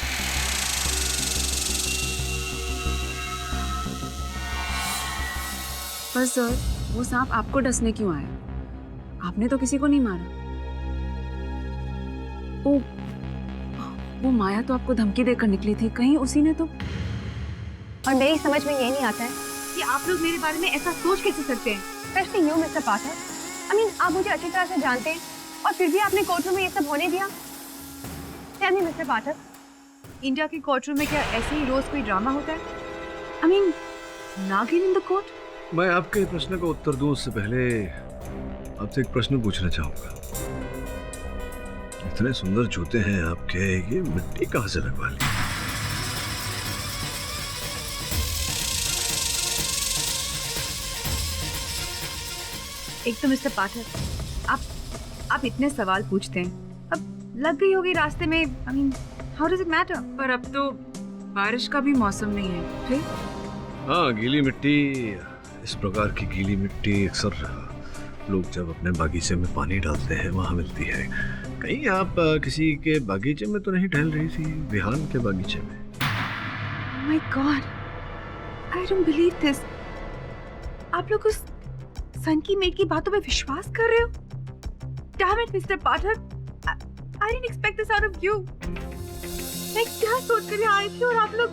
पर सर, वो सांप आपको डसने क्यों आया? आपने तो किसी को नहीं मारा। वो माया तो आपको धमकी देकर निकली थी, कहीं उसी ने तो। और मेरी समझ में ये नहीं आता है कि आप लोग मेरे बारे में ऐसा सोच कैसे सकते हैं। Specially you mister Pathak. I mean, आप मुझे अच्छी तरह से जानते हैं और फिर भी आपने कोर्ट रूम में ये सब होने दिया। टेल मी मिस्टर पाठक, इंडिया के कोर्ट रूम में क्या ऐसे ही रोज कोई ड्रामा होता है? आई मीन, नागिन इन द कोर्ट। मैं आपके प्रश्न का उत्तर दूं उससे पहले आपसे एक प्रश्न पूछना चाहूंगा। इतने सुंदर जूते हैं आपके, ये मिट्टी कहां से लगवा ली? एक तो मिस्टर पाठक, आप इतने सवाल पूछते हैं, अब लग गई होगी रास्ते में। I mean, how does it matter? पर अब तो बारिश का भी मौसम नहीं है। फिर हाँ, गीली मिट्टी, इस प्रकार की गीली मिट्टी अक्सर लोग जब अपने बागीचे में पानी डालते हैं वहाँ मिलती है। कहीं आप किसी के बागीचे में तो नहीं टहल रही थी? विहान के बागीचे में। Oh my God, I don't believe this. आप लोग उस सन की मेड की बातों पे विश्वास कर रहे हो? Damn it, Mr. Pathak, I didn't expect this out of you. मैं क्या सोच कर यहाँ आई थी और आप लोग,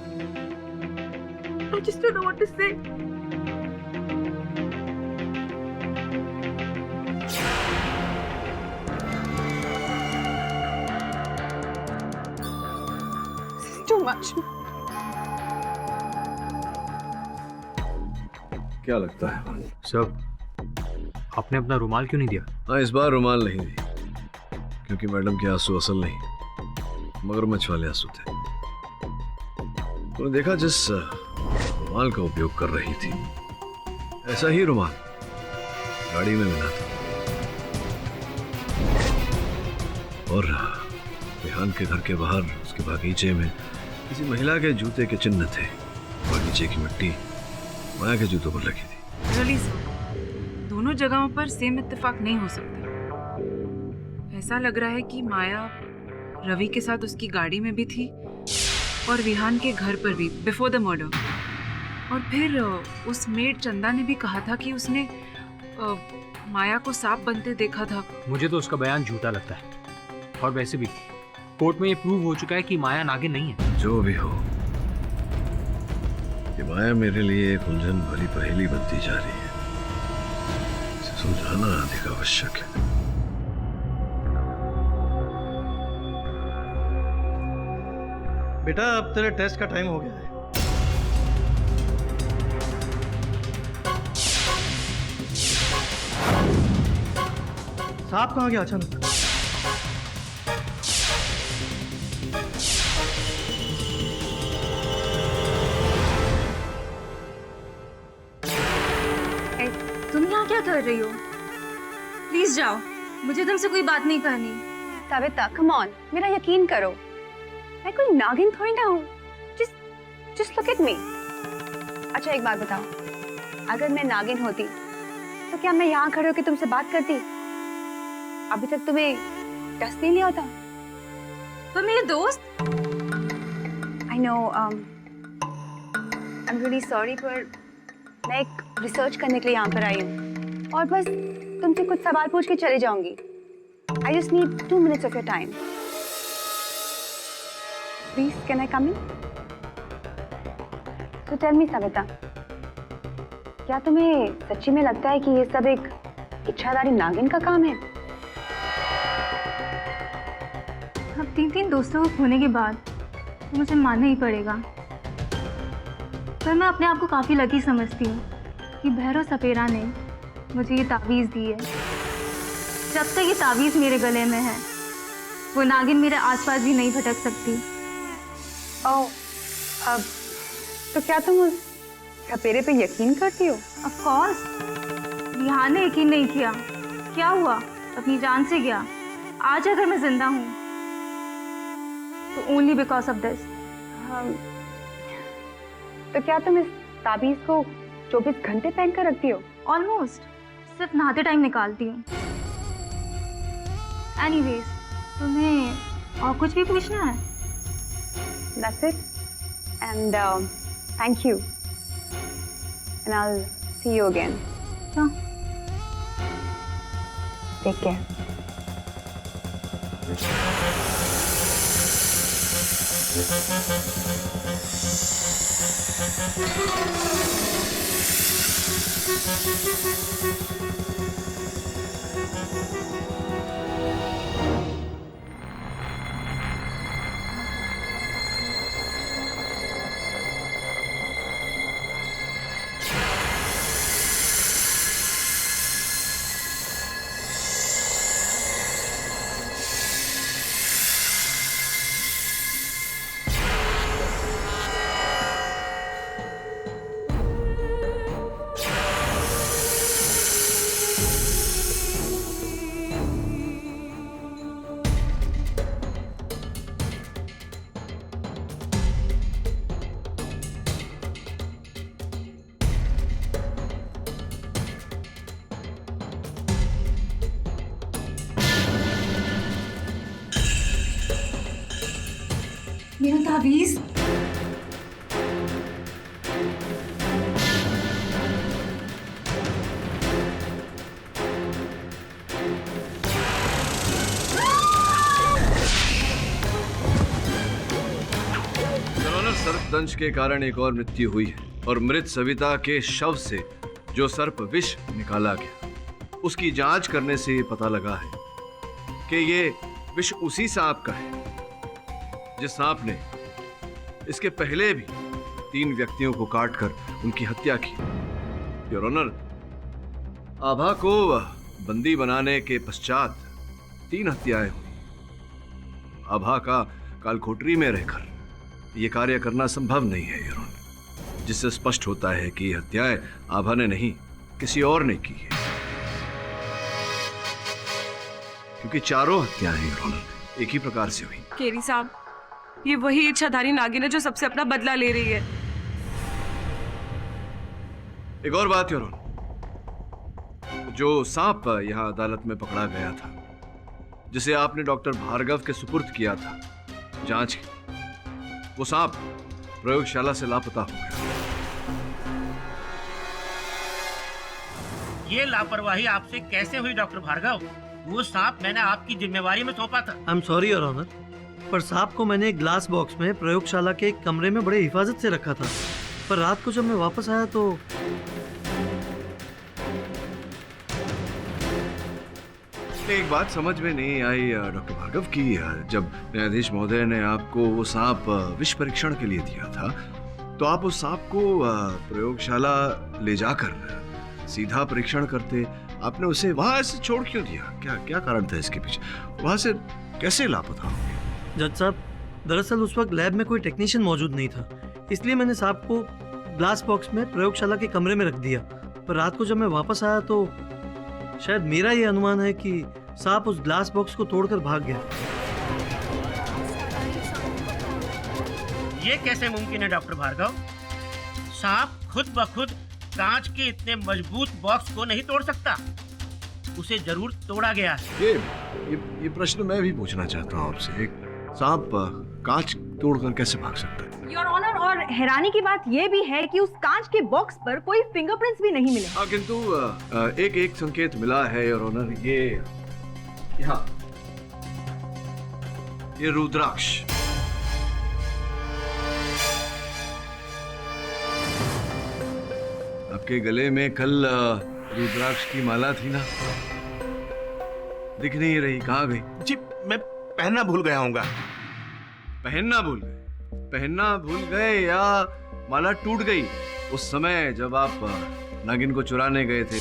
I just don't know what to say. Too much. क्या लगता है सर, आपने अपना रुमाल क्यों नहीं दिया? हाँ, इस बार रुमाल नहीं दी क्योंकि मैडम के आंसू असल नहीं, मगरमच्छ वाले आंसू थे। तूने देखा जिस रुमाल का उपयोग कर रही थी, ऐसा ही रुमाल गाड़ी में मिला था। और रेहान के घर के बाहर उसके बागीचे में किसी महिला के जूते के चिन्ह थे। बागीचे की मिट्टी माया के जूतों पर लगी थी। रियली दोनों जगहों पर सेम इत्तेफाक नहीं हो सकता। ऐसा लग रहा है कि माया रवि के साथ उसकी गाड़ी में भी थी और विहान के घर पर भी बिफोर द मर्डर। और फिर उस मेड चंदा ने भी कहा था कि उसने माया को सांप बनते देखा था। मुझे तो उसका बयान झूठा लगता है। और वैसे भी कोर्ट में ये प्रूव हो चुका है कि माया नागिन नहीं है। जो भी हो, ये माया मेरे लिए एक उलझन भरी पहेली बनती जा रही है। इसे सुलझाना अधिक आवश्यक है। बेटा अब तेरे टेस्ट का टाइम हो गया है। सांप कहाँ गया अचानक? तुम यहाँ क्या कर रही हो? प्लीज जाओ, मुझे तुमसे कोई बात नहीं करनी। सविता, कम ऑन, मेरा यकीन करो, मैं कोई नागिन थोड़ी ना हूँ। Just look at me. अच्छा एक बात बताओ, अगर मैं नागिन होती तो क्या मैं यहाँ खड़े होकर तुमसे बात करती? अभी तक तुम्हें डस नहीं लिया होता? तो मेरे दोस्त? I know, I am really sorry, पर मैं एक रिसर्च करने के लिए यहाँ पर आई हूँ और बस तुमसे कुछ सवाल पूछ के चले जाऊंगी। I just need 2 minutes of your time. Please can I come in? तो टेल मी सविता, क्या तुम्हें सच्ची में लगता है कि ये सब एक इच्छाधारी नागिन का काम है? अब 3 दोस्तों को खोने के बाद तो मुझे मानना ही पड़ेगा, पर मैं अपने आप को काफ़ी लकी समझती हूँ कि भैरव सपेरा ने मुझे ये तावीज़ दी है। जब तक ये तावीज़ मेरे गले में है, वो नागिन मेरे आसपास भी नहीं भटक सकती। ओह, अब तो क्या तुम उस सपेरे पे यकीन करती हो? Of course. रिहान ने यकीन नहीं किया। क्या हुआ? अपनी जान से गया। आज अगर मैं जिंदा हूँ तो ओनली बिकॉज ऑफ दिस। तो क्या तुम इस ताबीज को 24 घंटे पहन कर रखती हो? ऑलमोस्ट, सिर्फ नहाते टाइम निकालती हूँ। एनीवेज, तुम्हें और कुछ भी पूछना है? That's it. And thank you. And I'll see you again. Sure. Take care. मेरा ताबीज। सर्पदंश के कारण एक और मृत्यु हुई है और मृत सविता के शव से जो सर्प विष निकाला गया, उसकी जांच करने से पता लगा है कि ये विष उसी सांप का है जिस सांप ने इसके पहले भी 3 व्यक्तियों को काटकर उनकी हत्या की। योर ऑनर, आभा को बंदी बनाने के पश्चात 3 हत्याएं हुई। आभा का कालकोठरी में रहकर ये कार्य करना संभव नहीं है योर ऑनर, जिससे स्पष्ट होता है कि हत्याएं आभा ने नहीं किसी और ने की है, क्योंकि चारों हत्याएं योर ऑनर एक ही प्रकार से हुई। केरी साहब, ये वही इच्छाधारी नागिन है जो सबसे अपना बदला ले रही है। एक और बात योर ऑनर, जो सांप यहां अदालत में पकड़ा गया था, जिसे आपने डॉक्टर भार्गव के सुपुर्द किया था जांच की, वो सांप प्रयोगशाला से लापता हो गया। ये लापरवाही आपसे कैसे हुई डॉक्टर भार्गव? वो सांप मैंने आपकी जिम्मेवारी में सौंपा था। I am sorry your honour, पर सांप को मैंने एक ग्लास बॉक्स में प्रयोगशाला के एक कमरे में बड़े हिफाजत से रखा था, पर रात को जब मैं वापस आया तो एक बात समझ में नहीं आई डॉक्टर भार्गव की जब न्यायाधीश महोदय ने आपको वो सांप विष परीक्षण के लिए दिया था, तो आप उस सांप को प्रयोगशाला ले जाकर सीधा परीक्षण करते। आपने उसे वहां ऐसे छोड़ क्यों दिया? क्या कारण था इसके पीछे? वहां से कैसे लापता हो गया? जज साहब, दरअसल उस वक्त लैब में कोई टेक्नीशियन मौजूद नहीं था, इसलिए मैंने सांप को ग्लास बॉक्स में प्रयोगशाला के कमरे में रख दिया। पर रात को जब मैं वापस आया तो शायद मेरा ये अनुमान है कि सांप उस ग्लास बॉक्स को तोड़कर भाग गया। ये कैसे मुमकिन है डॉक्टर भार्गव? सांप खुद ब खुद कांच के इतने मजबूत बॉक्स को नहीं तोड़ सकता, उसे जरूर तोड़ा गया है। ये प्रश्न मैं भी पूछना चाहता हूँ आपसे। एक सांप कांच तोड़कर कैसे भाग सकता है? योर ऑनर, और हैरानी की बात यह भी है कि उस कांच के बॉक्स पर कोई फिंगरप्रिंट्स भी नहीं मिले। हाँ, किंतु एक संकेत मिला है योर ऑनर, ये यहाँ, ये रुद्राक्ष। आपके गले में कल रुद्राक्ष की माला थी ना? दिख नहीं रही, कहाँ गई? जी, मैं पहनना भूल गया हूँगा। पहनना भूल गए? पहनना भूल गए या माला टूट गई उस समय जब आप नागिन को चुराने गए थे?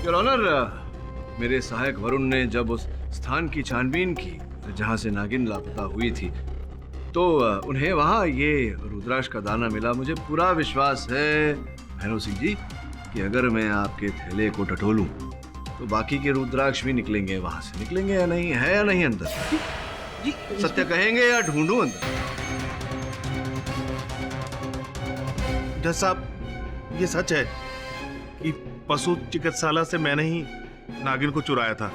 योर ऑनर, मेरे सहायक वरुण ने जब उस स्थान की छानबीन की जहां से नागिन लापता हुई थी, तो उन्हें वहां ये रुद्राक्ष का दाना मिला। मुझे पूरा विश्वास है भैरव सिंह जी कि अगर मैं आपके थैले को टटोलूं तो बाकी के रुद्राक्ष भी निकलेंगे। वहां से निकलेंगे या नहीं? है या नहीं अंदर? जी, सत्य कहेंगे या ढूंढूं अंदर? जज साहब, ये सच है कि पशु चिकित्सालय से मैंने ही नागिन को चुराया था।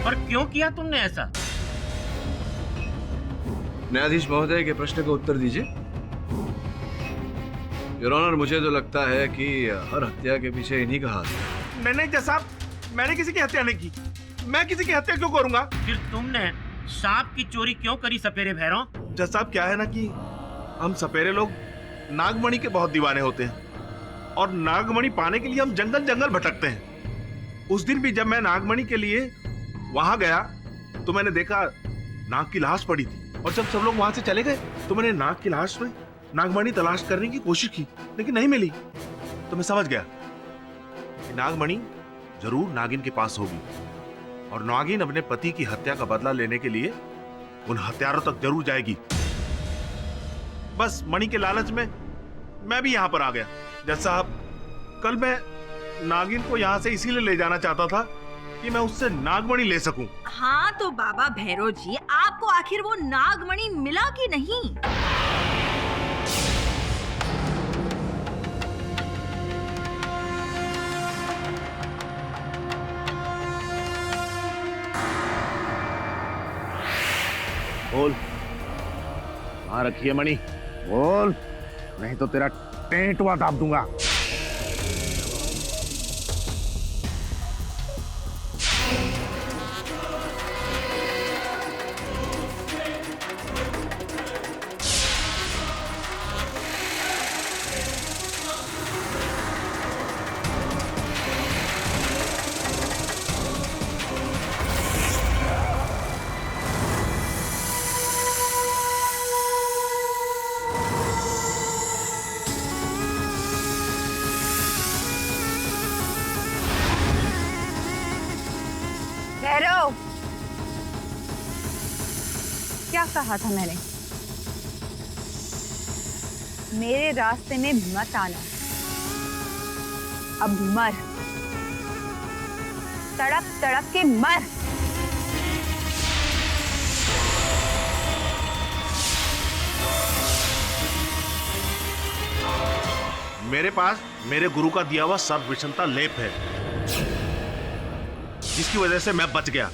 पर क्यों किया तुमने ऐसा? न्यायाधीश महोदय के प्रश्न का उत्तर दीजिए। योर ऑनर, मुझे तो लगता है कि हर हत्या के पीछे इन्हीं का हाथ है। नहीं जज साहब, मैंने किसी की हत्या नहीं की। मैं किसी की हत्या क्यों करूंगा? फिर तुमने सांप की चोरी क्यों करी सपेरे भैरव? जज साहब, क्या है ना कि हम सपेरे लोग नागमणि के बहुत दीवाने होते हैं और नागमणि पाने के लिए हम जंगल जंगल भटकते हैं। उस दिन भी जब मैं नागमणि के लिए वहां गया तो मैंने देखा नाग की लाश पड़ी थी, और जब सब लोग वहां से चले गए तो मैंने नाग की लाश में नागमणि तलाश करने की कोशिश की, लेकिन नहीं मिली। तो मैं समझ गया कि नागमणि जरूर नागिन के पास होगी और नागिन अपने पति की हत्या का बदला लेने के लिए उन हत्यारों तक जरूर जाएगी। बस मणि के लालच में मैं भी यहाँ पर आ गया। जज साहब, कल मैं नागिन को यहाँ से इसीलिए ले जाना चाहता था कि मैं उससे नागमणि ले सकूं। हाँ तो बाबा भैरव जी, आपको आखिर वो नागमणि मिला कि नहीं? बोल, कहाँ रखी है मणि? बोल, नहीं तो तेरा टेंटुआ दाब दूंगा। कहा था मैंने? मेरे रास्ते में मत आना। अब मर, तड़प तड़प के मर। मेरे पास मेरे गुरु का दिया हुआ सर्व विषमता लेप है, जिसकी वजह से मैं बच गया।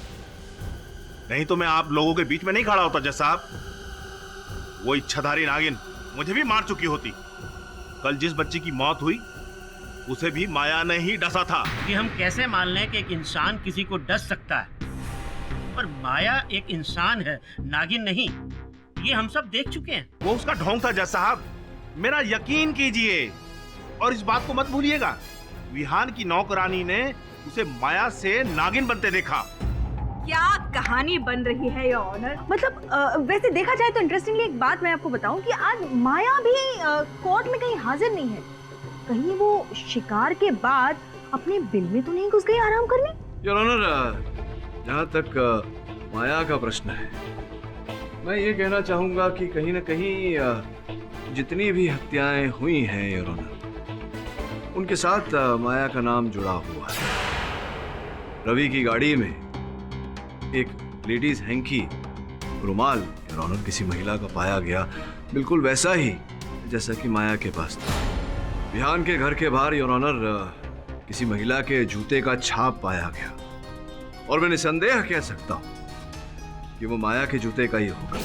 नहीं तो मैं आप लोगों के बीच में नहीं खड़ा होता जज साहब। वो इच्छाधारी नागिन मुझे भी मार चुकी होती। कल जिस बच्ची की मौत हुई उसे भी माया ने ही डसा था। कि हम कैसे मान लें कि एक इंसान किसी को डस सकता है, पर माया एक इंसान है, नागिन नहीं। ये हम सब देख चुके हैं। वो उसका ढोंग था जज साहब, मेरा यकीन कीजिए। और इस बात को मत भूलिएगा, विहान की नौकरानी ने उसे माया से नागिन बनते देखा। क्या कहानी बन रही है योर ऑनर? मतलब वैसे देखा जाए तो इंटरेस्टिंगली एक बात मैं आपको बताऊं कि आज माया भी कोर्ट में कहीं हाजिर नहीं है। कहीं वो शिकार के बाद अपने बिल में तो नहीं घुस गई आराम करने? योर ऑनर, जहाँ तक माया का प्रश्न है, मैं ये कहना चाहूंगा कि कहीं न कहीं जितनी भी हत्याएं हुई हैं योर ऑनर, उनके साथ माया का नाम जुड़ा हुआ है। रवि की गाड़ी में एक लेडीज हैंकी रुमाल योर ऑनर किसी महिला का पाया गया, बिल्कुल वैसा ही जैसा कि माया के पास था। विहान के घर के बाहर योर ऑनर किसी महिला के जूते का छाप पाया गया, और मैं निसंदेह कह सकता हूं कि वो माया के जूते का ही होगा।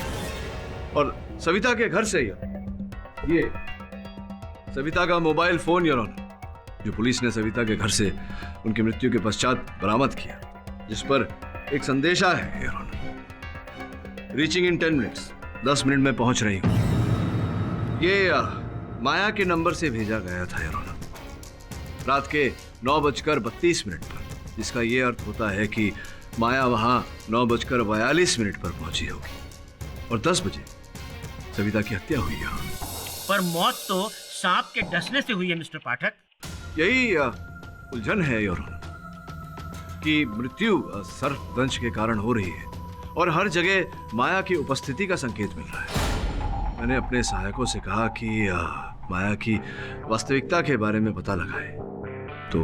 और सविता के घर से ये सविता का मोबाइल फोन योर ऑनर, जो पुलिस ने सविता के घर से उनकी मृत्यु के पश्चात बरामद किया, जिस पर एक संदेशा है your honour, reaching in 10 minutes, 10 minute में पहुंच रही हूं। ये माया के नंबर से भेजा गया था योर ऑनर, रात के 9:32 पर, जिसका ये अर्थ होता है कि माया वहां 9:42 पर पहुंची होगी और 10 बजे सविता की हत्या हुई है। पर मौत तो सांप के डसने से हुई है मिस्टर पाठक। यही उलझन है योर ऑनर कि मृत्यु सर्पदंश के कारण हो रही है और हर जगह माया की उपस्थिति का संकेत मिल रहा है। मैंने अपने सहायकों से कहा कि माया की वास्तविकता के बारे में पता लगाए, तो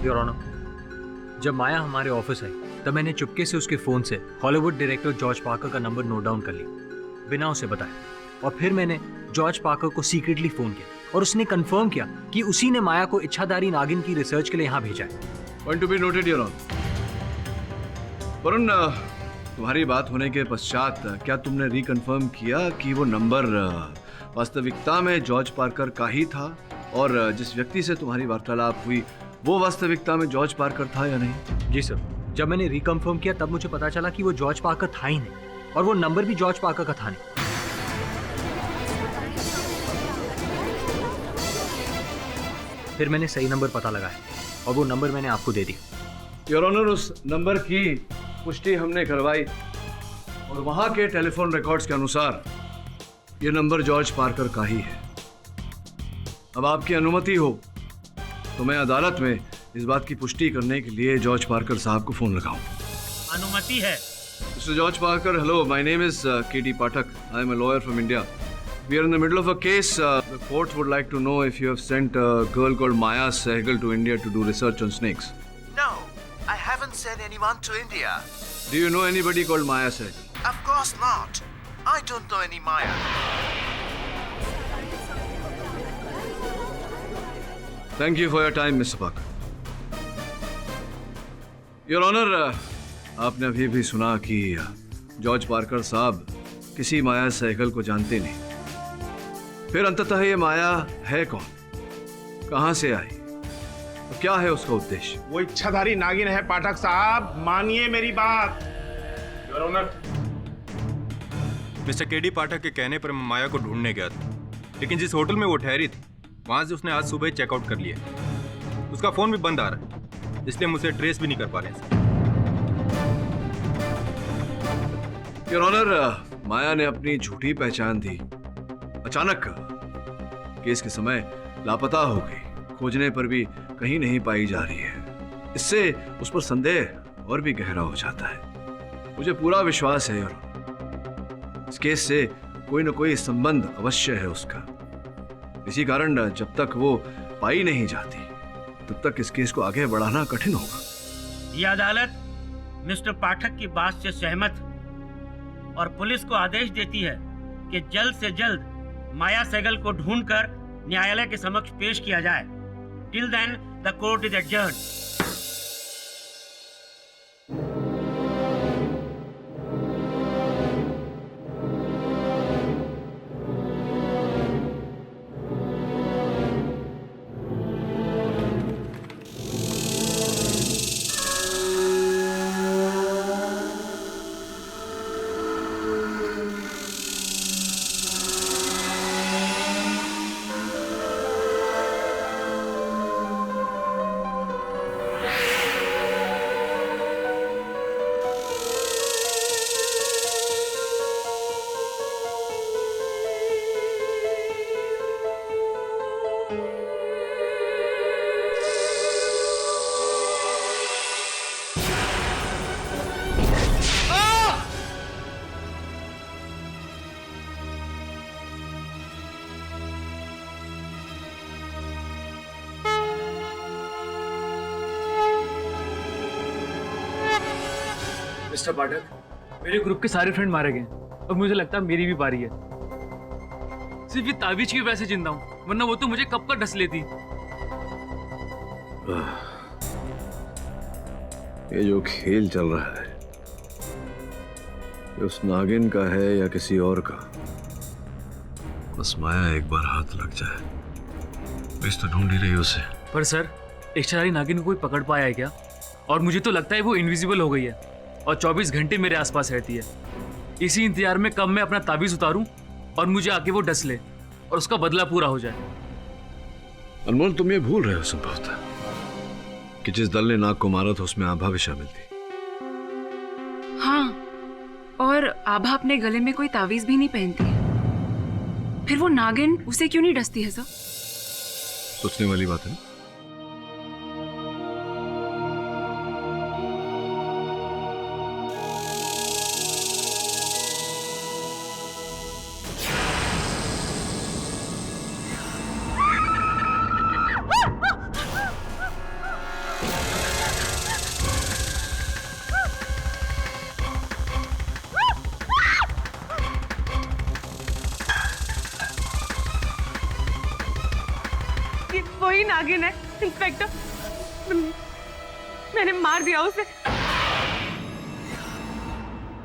योर ऑनर, जब माया हमारे ऑफिस आई तब मैंने चुपके से उसके फोन से हॉलीवुड डायरेक्टर जॉर्ज पार्कर का नंबर नोट डाउन कर लिया बिना उसे बताए, और फिर मैंने जॉर्ज पार्कर को सीक्रेटली फोन किया और उसने कंफर्म किया कि उसी ने माया को इच्छाधारी नागिन की रिसर्च के लिए यहाँ भेजा है। Point to be noted your honour. Varun, तुम्हारी बात होने के पश्चात क्या तुमने रिकन्फर्म किया कि वो नंबर वास्तविकता में जॉर्ज पार्कर का ही था, और जिस व्यक्ति से तुम्हारी वार्तालाप हुई वो वास्तविकता में जॉर्ज पार्कर था या नहीं? जी सर, जब मैंने रिकन्फर्म किया तब मुझे पता चला कि वो जॉर्ज पार्कर था ही नहीं, और वो नंबर भी जॉर्ज पार्कर का था नहीं। फिर मैंने सही नंबर पता लगाया और वो नंबर मैंने आपको दे दिया। योर ऑनर, उस नंबर की पुष्टि हमने करवाई और वहां के टेलीफोन रिकॉर्ड्स के अनुसार ये नंबर जॉर्ज पार्कर का ही है। अब आपकी अनुमति हो तो मैं अदालत में इस बात की पुष्टि करने के लिए जॉर्ज पार्कर साहब को फोन लगाऊं। अनुमति है। Mister George Parker, hello, my name is KD Pathak. I am a lawyer from India. We are in the middle of a case. The court would like to know if you have sent a girl called Maya Sehgal to India to do research on snakes. No, I haven't sent anyone to India. Do you know anybody called Maya Sehgal? Of course not. I don't know any Maya. Thank you for your time, Mr. Parker. Your Honor, आपने अभी भी सुना कि George Parker साहब किसी माया सहगल को जानते नहीं। फिर अंततः ये माया है कौन, कहां से आई, तो क्या है उसका उद्देश्य? वो इच्छाधारी नागिन है पाठक साहब, मानिए मेरी बात। योर ऑनर, मिस्टर KD पाठक के कहने पर मैं माया को ढूंढने गया था, लेकिन जिस होटल में वो ठहरी थी वहां से उसने आज सुबह ही चेकआउट कर लिया। उसका फोन भी बंद आ रहा है, इसलिए हम उसे ट्रेस भी नहीं कर पा रहे हैं। योर ऑनर, माया ने अपनी झूठी पहचान दी, अचानक केस के समय लापता हो गई, खोजने पर भी कहीं नहीं पाई जा रही है। इससे उस पर संदेह और भी गहरा हो जाता है। मुझे पूरा विश्वास है योर ऑनर इस केस से कोई न कोई संबंध अवश्य है उसका। इसी कारण जब तक वो पाई नहीं जाती तब तक इस केस को आगे बढ़ाना कठिन होगा। ये अदालत मिस्टर पाठक की बात से सहमत और पुलिस को आदेश देती है कि जल्द से जल्द माया सहगल को ढूंढकर न्यायालय के समक्ष पेश किया जाए। Till then the court is adjourned. Mister Pathak, मेरे ग्रुप के सारे फ्रेंड मारे गए और मुझे लगता है मेरी भी बारी है। सिर्फ ये ताबीज की वजह से जिंदा हूँ, वरना वो तो मुझे कब का डस लेती। ये जो खेल चल रहा है ये उस नागिन का है या किसी और का? बस माया एक बार हाथ लग जाए। इस तो ढूंढ ही रही उसे। पर सर, इच्छाधारी नागिन को कोई पकड़ पाया है क्या? और मुझे तो लगता है वो इनविजिबल हो गई है और 24 घंटे मेरे आसपास रहती है। इसी इंतजार में कब मैं अपना ताबीज उतारूं और मुझे आके वो डस ले और उसका बदला पूरा हो जाए। अनमोल, तुम ये भूल रहे हो संभवतः कि जिस दल ने नाग को मारा था उसमें आभा भी शामिल थी। हाँ, और आभा अपने गले में कोई तावीज भी नहीं पहनती है। फिर वो नागिन उसे क्यों नहीं डसती है सर? सोचने वाली बात है। वही नागिन है इंस्पेक्टर, मैंने मार दिया उसे।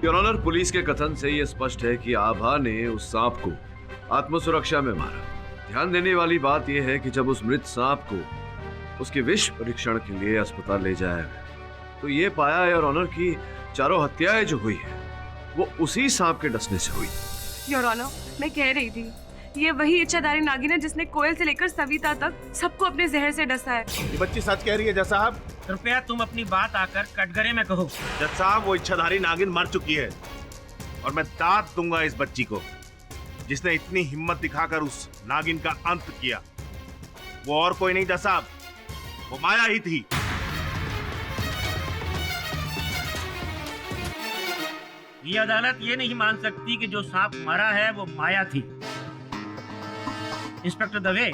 योर ऑनर, पुलिस के कथन से यह स्पष्ट है कि आभा ने उस सांप को आत्मसुरक्षा में मारा। ध्यान देने वाली बात यह है कि जब उस मृत सांप को उसके विष परीक्षण के लिए अस्पताल ले जाया गया तो ये पाया योर ऑनर की चारों हत्याएं जो हुई है वो उसी सांप के डसने से हुई। योर ऑनर, मैं कह रही थी ये वही इच्छाधारी नागिन है जिसने कोयल से लेकर सविता तक सबको अपने जहर से डसा है। ये बच्ची सच कह रही है जज साहब। कृपया तुम अपनी बात आकर कटघरे में कहो। जज साहब, वो इच्छाधारी नागिन मर चुकी है और मैं दाद दूंगा इस बच्ची को जिसने इतनी हिम्मत दिखाकर उस नागिन का अंत किया। वो और कोई नहीं जज साहब, वो माया ही थी। ये अदालत ये नहीं मान सकती कि जो सांप मरा है वो माया थी। इंस्पेक्टर दवे,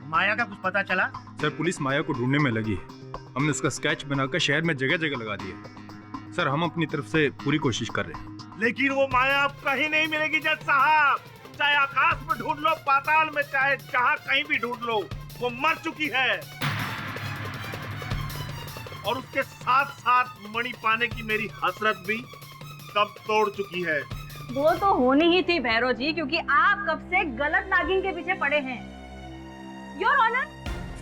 माया का कुछ पता चला? सर, पुलिस माया को ढूंढने में लगी है। हमने उसका स्केच बनाकर शहर में जगह जगह लगा दिया। सर, हम अपनी तरफ से पूरी कोशिश कर रहे हैं। लेकिन वो माया अब कहीं नहीं मिलेगी जज साहब। चाहे आकाश में ढूंढ लो, पाताल में, चाहे जहां कहीं भी ढूंढ लो, वो मर चुकी है। और उसके साथ साथ मणि पाने की मेरी हसरत भी तब तोड़ चुकी है। वो तो होनी ही थी भैरव जी, क्योंकि आप कब से गलत नागिन के पीछे पड़े हैं। योर ऑनर,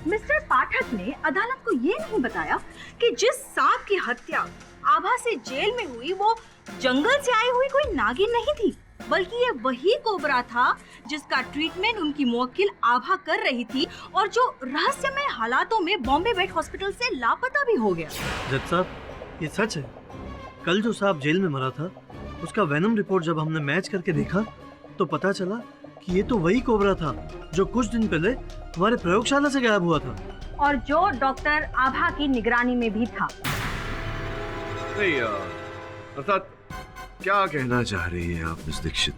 मिस्टर पाठक ने अदालत को ये नहीं बताया कि जिस सांप की हत्या आभा से जेल में हुई वो जंगल से आई हुई कोई नागिन नहीं थी, बल्कि ये वही कोबरा था जिसका ट्रीटमेंट उनकी मुवक्किल आभा कर रही थी और जो रहस्यमय हालातों में बॉम्बे वेट हॉस्पिटल से लापता भी हो गया। जज साहब, ये सच है। कल जो सांप जेल में मरा था उसका वेनम रिपोर्ट जब हमने मैच करके देखा तो पता चला कि ये तो वही कोबरा था जो कुछ दिन पहले हमारे प्रयोगशाला से गायब हुआ था और जो डॉक्टर आभा की निगरानी में भी था। नहीं, अर्थात क्या कहना चाह रही हैं आप मिस दीक्षित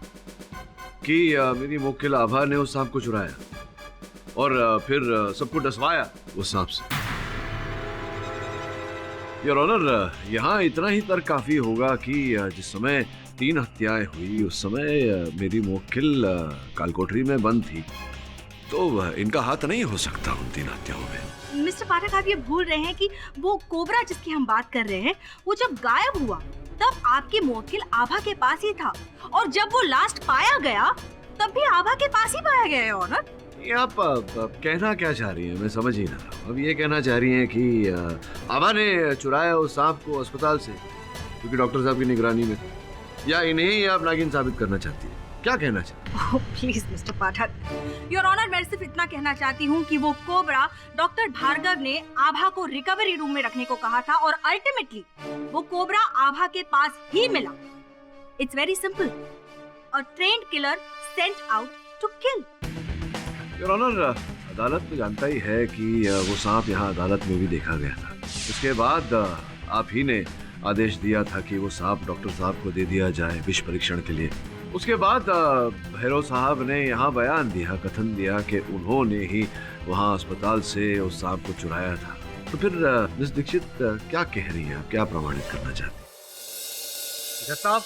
कि मेरी मुवक्किल आभा ने उस सांप को चुराया और फिर सबको डसवाया उस सांप से? योर ऑनर, यहाँ इतना ही तर्क काफी होगा कि जिस समय 3 हत्याएं हुई उस समय मेरी मुवक्किल कालकोठरी में बंद थी, तो इनका हाथ नहीं हो सकता उन 3 हत्याओं में। मिस्टर पाठक, आप ये भूल रहे हैं कि वो कोबरा जिसकी हम बात कर रहे हैं, वो जब गायब हुआ तब आपकी मुवक्किल आभा के पास ही था, और जब वो लास्ट पाया गया तब भी आभा के पास ही पाया गया है ऑनर। ये आप कहना क्या चाह रही हैं? मैं समझ ही ना रहा। अब ये कहना चाह रही हैं कि आभा ने चुराया उस सांप को अस्पताल से क्योंकि डॉक्टर साहब की निगरानी में था, या इन्हें ही आप नागिन साबित करना चाहती हैं? क्या कहना चाहती हैं? Please mister Pathak, your honour, मैं सिर्फ इतना कहना चाहती हूँ कि वो कोबरा डॉक्टर भार्गव ने आभा को रिकवरी रूम में रखने को कहा था, और अल्टीमेटली वो कोबरा आभा के पास ही मिला। It's very simple, a trained killer sent out to kill. Your honour, अदालत तो जानता ही है कि वो सांप यहाँ अदालत में भी देखा गया था। उसके बाद आप ही ने आदेश दिया था कि वो सांप डॉक्टर साहब को दे दिया जाए विष परीक्षण के लिए। उसके बाद भैरव साहब ने यहाँ बयान दिया, कथन दिया कि उन्होंने ही वहाँ अस्पताल से उस सांप को चुराया था। तो फिर मिस दीक्षित क्या कह रही हैं आप? क्या प्रमाणित करना चाहती हैं? जज साहब,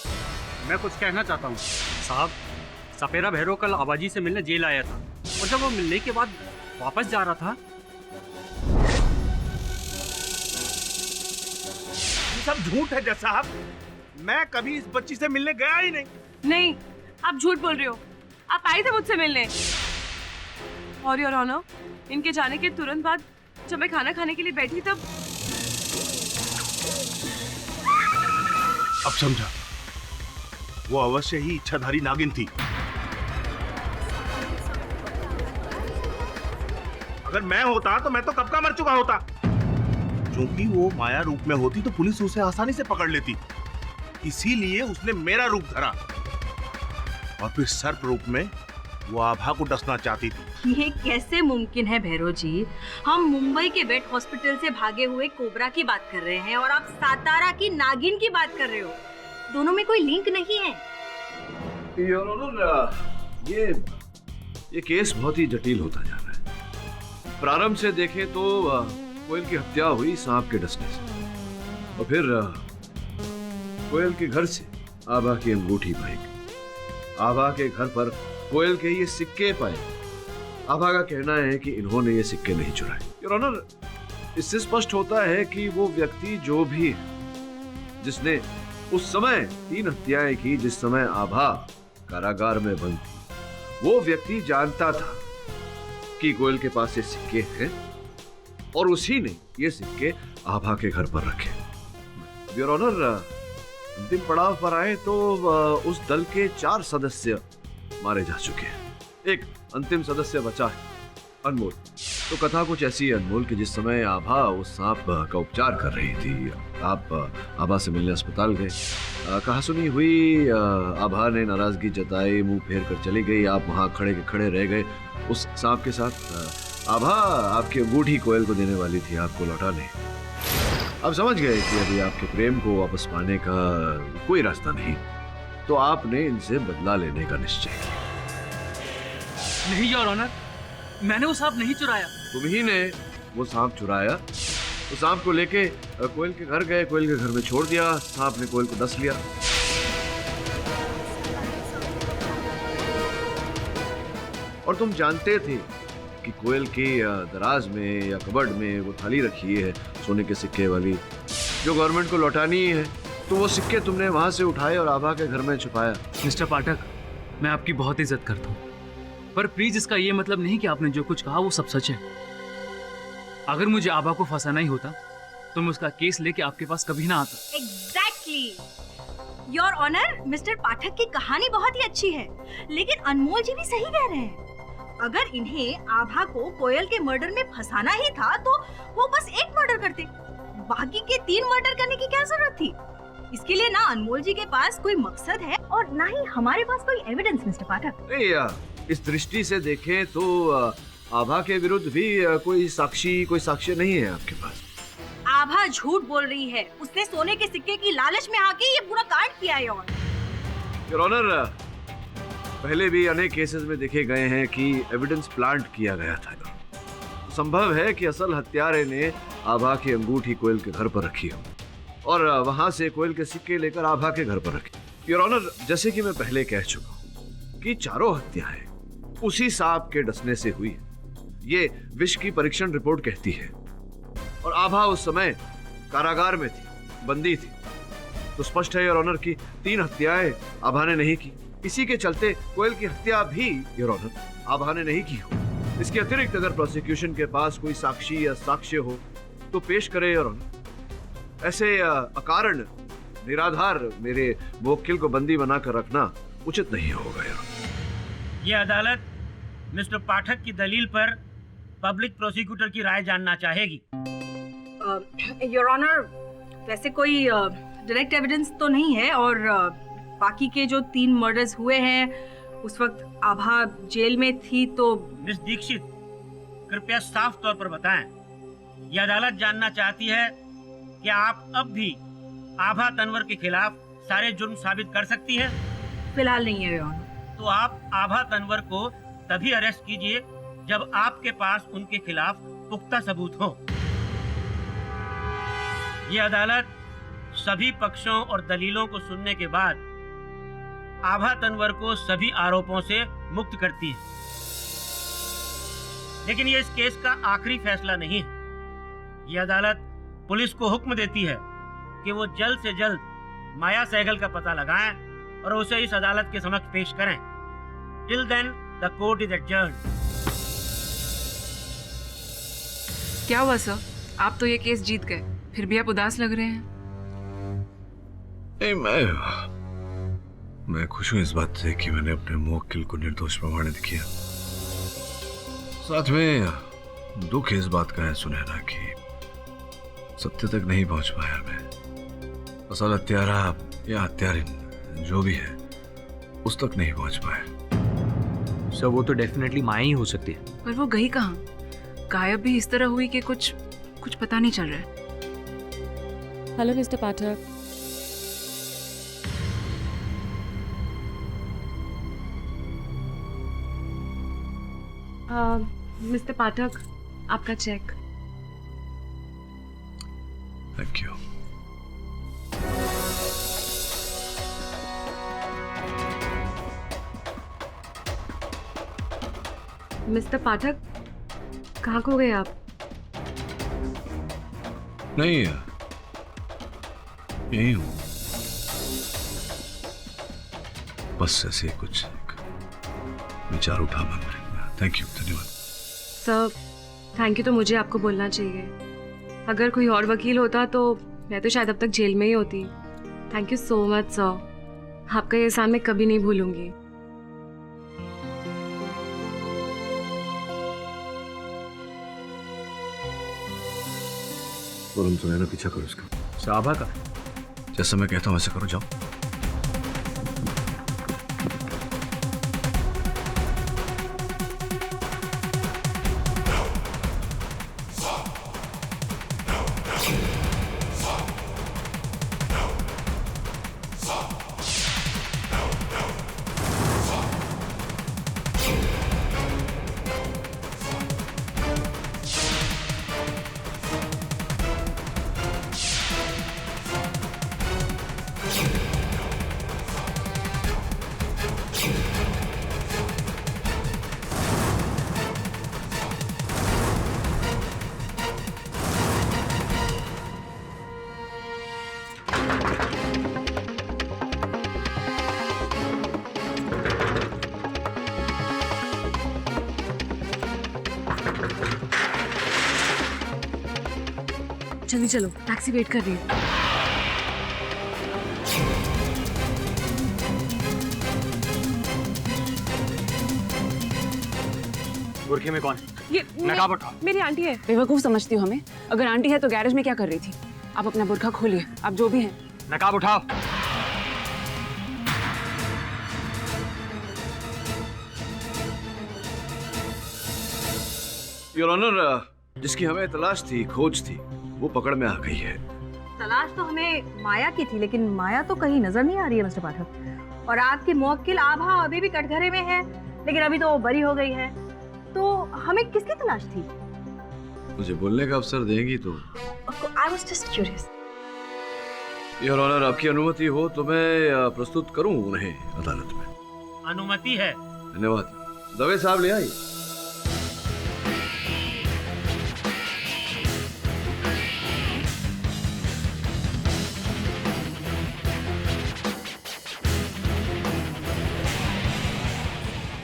मैं कुछ कहना चाहता हूँ। साहब, सपेरा भैरव कल आबाजी से मिलने जेल आया था, और जब वो मिलने के बाद वापस जा रहा था। ये सब झूठ है जज साहब, मैं कभी इस बच्ची से मिलने गया ही नहीं। नहीं, आप झूठ बोल रहे हो। आप आए थे मुझसे मिलने। और योर ऑनर, इनके जाने के तुरंत बाद जब मैं खाना खाने के लिए बैठी तब अब समझा, वो अवश्य ही इच्छाधारी नागिन थी। अगर मैं होता तो मैं तो कब का मर चुका होता। क्योंकि वो माया रूप में होती तो पुलिस उसे आसानी से पकड़ लेती, इसीलिए उसने मेरा रूप धरा और फिर सर्प रूप में वो आभा को डसना चाहती थी। ये कैसे मुमकिन है भैरव जी? हम मुंबई के वेट हॉस्पिटल से भागे हुए कोबरा की बात कर रहे हैं और आप सातारा की नागिन की बात कर रहे हो। दोनों में कोई लिंक नहीं है। योर ऑनर, ये केस बहुत ही जटिल होता जा रहा है। प्रारंभ से देखें तो कोयल की हत्या हुई सांप के डसने से, और फिर कोयल के घर से आभा की अंगूठी पाई गई। आभा के घर पर कोयल के ये सिक्के पाए। आभा का कहना है कि इन्होंने ये सिक्के नहीं चुराए। योर ऑनर, इससे स्पष्ट होता है कि वो व्यक्ति जो भी है जिसने उस समय 3 हत्याएं की, जिस समय आभा कारागार में बंद थी, वो व्यक्ति जानता था कि कोयल के पास ये सिक्के हैं और उसी ने ये सिक्के आभा के घर पर रखे। योर ऑनर, अंतिम पड़ाव पर आए तो उस दल के 4 सदस्य मारे जा चुके हैं। एक अंतिम सदस्य बचा है, अनमोल। तो कथा कुछ ऐसी है अनमोल कि जिस समय आभा उस सांप का उपचार कर रही थी, आप आभा से मिलने अस्पताल गए। कहा सुनी हुई आभा ने नाराजगी जताई, मुंह फेर कर चली गई। आप वहां खड़े के खड़े रह गए उस सांप के साथ। आभा आपकी अंगूठी कोयल को देने वाली थी आपको लौटाने। आप समझ गए कि अभी आपके प्रेम को वापस पाने का कोई रास्ता नहीं, तो आपने इनसे बदला लेने का निश्चय किया। नहीं योर ऑनर, मैंने वो सांप नहीं चुराया। तुम ही ने वो सांप चुराया। तो सांप को लेके कोयल के घर गए, कोयल के घर में छोड़ दिया, सांप ने कोयल को डस लिया। और तुम जानते थे कि कोयल के दराज में या कबर्ड में वो थाली रखी है सोने के सिक्के वाली, जो गवर्नमेंट को लौटानी है। तो वो सिक्के तुमने वहां से उठाए और आभा के घर में छुपाया। मिस्टर पाठक, मैं आपकी बहुत इज्जत करता हूँ, पर प्लीज इसका ये मतलब नहीं कि आपने जो कुछ कहा वो सब सच है। अगर मुझे आभा को फंसाना ही होता तो मैं उसका केस लेके आपके पास कभी ना आता। एग्जैक्टली योर ऑनर, मिस्टर पाठक की कहानी बहुत ही अच्छी है, लेकिन अनमोल जी भी सही कह रहे हैं। अगर इन्हें आभा को कोयल के मर्डर में फंसाना ही था तो वो बस एक मर्डर करते, बाकी के 3 मर्डर करने की क्या जरूरत थी? इसके लिए ना अनमोल जी के पास कोई मकसद है और ना ही हमारे पास कोई एविडेंस मिस्टर पाठक। इस दृष्टि से देखें तो आभा के विरुद्ध भी कोई साक्ष्य नहीं है आपके पास। आभा झूठ बोल रही है। उसने सोने के सिक्के की लालच में आके ये पूरा कांड किया है। और योर ऑनर, पहले भी अनेक केसेस में देखे गए हैं कि एविडेंस प्लांट किया गया था। संभव है कि असल हत्यारे ने आभा की अंगूठी कोयल के घर पर रखी हो और वहां से कोयल के सिक्के लेकर आभा के घर पर रखी। योर ऑनर, जैसे कि मैं पहले कह चुका हूं कि चारों हत्याएं उसी सांप के डसने से हुई है। ये विष की परीक्षण रिपोर्ट कहती है। और आभा उस समय कारागार में थी, बंदी थी। तो स्पष्ट है योर ऑनर कि 3 हत्याएं आभा ने नहीं की। इसी के चलते कोयल की हत्या भी योर ऑनर आभा ने नहीं की हो। इसके अतिरिक्त अगर प्रोसिक्यूशन के पास कोई साक्षी या साक्ष्य हो तो पेश करे योर ऑनर। ऐसे अकारण निराधार मेरे मुवक्किल को बंदी बनाकर रखना उचित नहीं होगा योर ऑनर। ये अदालत मिस्टर पाठक की दलील पर पब्लिक प्रोसिक्यूटर की राय जानना चाहेगी। योर ऑनर, वैसे कोई डायरेक्ट एविडेंस तो नहीं है और बाकी के जो 3 मर्डर्स हुए हैं उस वक्त आभा जेल में थी। तो मिस दीक्षित, कृपया साफ तौर पर बताएं, यह अदालत जानना चाहती है कि आप अब भी आभा तनवर के खिलाफ सारे जुर्म साबित कर सकती हैं? फिलहाल नहीं है योर ऑनर। तो आप आभा तनवर को तभी अरेस्ट कीजिए जब आपके पास उनके खिलाफ पुख्ता सबूत हो। यह अदालत सभी पक्षों और दलीलों को सुनने के बाद आभा तनवर को सभी आरोपों से मुक्त करती है। लेकिन यह इस केस का आखिरी फैसला नहीं है। यह अदालत पुलिस को हुक्म देती है कि वो जल्द से जल्द माया सहगल का पता लगाएं और उसे इस अदालत के समक्ष पेश करें। Till then the court is adjourned. क्या हुआ सर? आप तो ये केस जीत गए, फिर भी आप उदास लग रहे हैं। नहीं, मैं खुश हूं इस बात से कि मैंने अपने मुवक्किल को निर्दोष प्रमाणित किया। साथ में दुख इस बात का है सुनहरा कि सत्य तक नहीं पहुंच पाया मैं। असल हत्यारा या हत्यारिन जो भी है उस तक नहीं पहुंच पाया। सर वो तो डेफिनेटली माया ही हो सकती है। पर वो गई कहाँ? गायब भी इस तरह हुई कि कुछ पता नहीं चल रहा है। हेलो मिस्टर पाठक। मिस्टर पाठक, आपका चेक। Thank you. मिस्टर पाठक, कहाँ खो गए आप? नहीं, यही हूं। बस ऐसे कुछ विचार उठा मन में। थैंक यू, धन्यवाद। सर, थैंक यू तो मुझे आपको बोलना चाहिए। अगर कोई और वकील होता तो मैं तो शायद अब तक जेल में ही होती। Thank you so much sir, आपका ये एहसान मैं कभी नहीं भूलूंगी। और हम सुनहरा पीछा करो इसका। साभा का जैसा मैं कहता हूँ वैसे करो, जाओ। जल्दी चलो, टैक्सी वेट कर रही है। बुरखे में कौन? ये नकाब उठाओ। मेरी आंटी है। बेवकूफ समझती हूँ हमें। अगर आंटी है तो गैरेज में क्या कर रही थी? आप अपना बुरखा खोलिए, आप जो भी हैं। नकाब उठाओ। योर ऑनर, जिसकी हमें तलाश थी, खोज थी, वो पकड़ में आ गई है। तलाश तो हमें माया की थी, लेकिन माया तो कहीं नजर नहीं आ रही है मिस्टर पाठक। और आपके मुवक्किल आभा अभी भी कटघरे में है, लेकिन अभी तो वो बरी हो गई है। तो हमें किसकी तलाश थी? मुझे बोलने का अवसर देंगी तो? I was just curious. Your honour, आपकी अनुमति हो तो मैं प्रस्तुत करूं उन्हें अदालत में। अनुमति है। धन्यवाद। दवे साहब ले आई।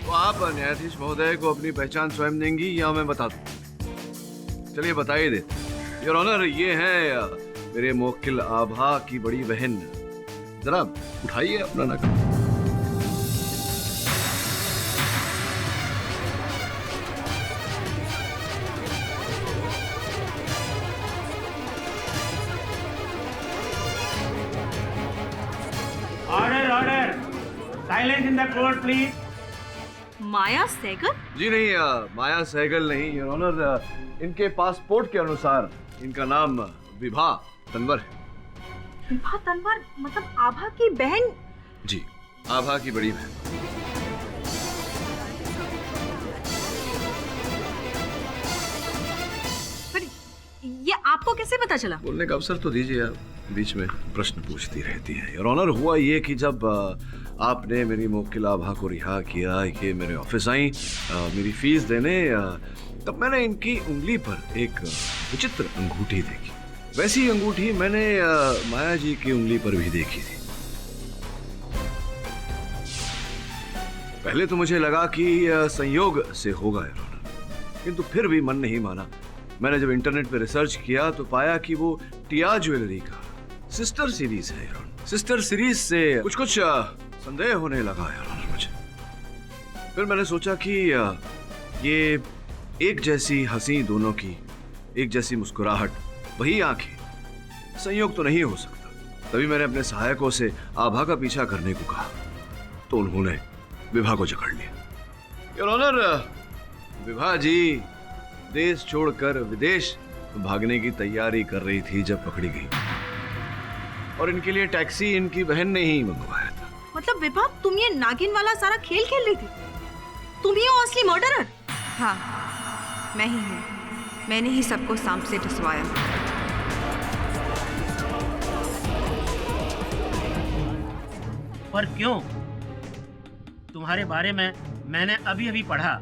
तो आप न्यायाधीश महोदय को अपनी पहचान स्वयं देंगी या मैं बता दूं? चलिए बताइए दे। योर ऑनर, ये है मेरे मुवक्किल आभा की बड़ी बहन। जरा उठाइए अपना नकल। Order order, silence in the court please. Maya Sehgal? जी नहीं, माया सहगल नहीं योर ऑनर। इनके पासपोर्ट के अनुसार इनका नाम विभा तनवर है। विभा तनवर मतलब आभा की बहन? जी, आभा की बड़ी बहन। पर ये आपको कैसे पता चला? बोलने का अवसर तो दीजिए आप, बीच में प्रश्न पूछती रहती हैं। योर ऑनर, हुआ ये कि जब आपने मेरी मुवक्किल आभा को रिहा किया, ये मेरे ऑफिस आई मेरी फीस देने, तब मैंने इनकी उंगली पर एक विचित्र अंगूठी देखी। वैसी अंगूठी मैंने माया जी की उंगली पर भी देखी थी। पहले तो मुझे लगा कि संयोग से होगा योर ऑनर, किंतु फिर भी मन नहीं माना। मैंने जब इंटरनेट पे रिसर्च किया तो पाया कि वो टिया ज्वेलरी का सिस्टर सीरीज है योर ऑनर। सिस्टर सीरीज से कुछ संदेह होने लगा योर ऑनर मुझे। फिर मैंने सोचा कि ये एक जैसी हंसी दोनों की, एक जैसी मुस्कुराहट, वही आंखें, संयोग तो नहीं हो सकता। तभी मैंने अपने सहायकों से आभा का पीछा करने को कहा, तो उन्होंने विभा को जकड़ लिया। योर ऑनर, विभा जी देश छोड़कर विदेश भागने की तैयारी कर रही थी जब पकड़ी गई, और इनके लिए टैक्सी इनकी बहन ने ही मंगवाया था। मतलब विभा, तुम ये नागिन वाला सारा खेल खेल रही थी? तुम ही हो असली मर्डरर? हाँ, मैं ही हूँ। मैंने ही सबको सांप से डसवाया। पर क्यों? तुम्हारे बारे में मैंने अभी अभी पढ़ा।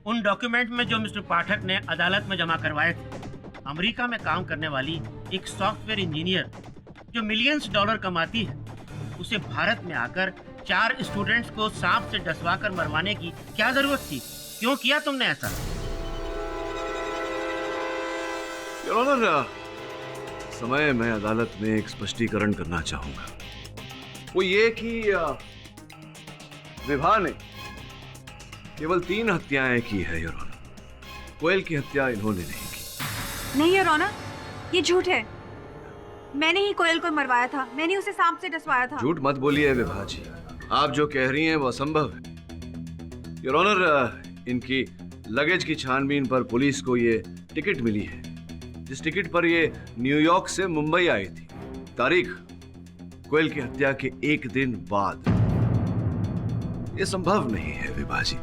उन डॉक्यूमेंट में जो मिस्टर पाठक ने अदालत में जमा करवाए थे, अमेरिका में काम करने वाली एक सॉफ्टवेयर इंजीनियर जो मिलियंस डॉलर कमाती है, उसे भारत में आकर 4 स्टूडेंट्स को सांप से डसवा कर मरवाने की क्या जरूरत थी? क्यों किया तुमने ऐसा? योर ऑनर, समय मैं अदालत में एक स्पष्टीकरण करना चाहूंगा। वो ये कि विभा ने केवल 3 हत्याएं की है योर ऑनर। कोयल की हत्या इन्होंने नहीं की। नहीं योर ऑनर, ये झूठ है। मैंने ही कोयल को मरवाया था। मैंने उसे सांप से डसवाया था। झूठ मत बोलिए विभा जी, आप जो कह रही हैं वो असंभव है। योर ऑनर, इनकी लगेज की छानबीन पर पुलिस को ये टिकट मिली है, जिस टिकट पर ये न्यूयॉर्क से मुंबई आई थी। तारीख कोयल की हत्या के 1 दिन बाद। ये संभव नहीं है विभा जी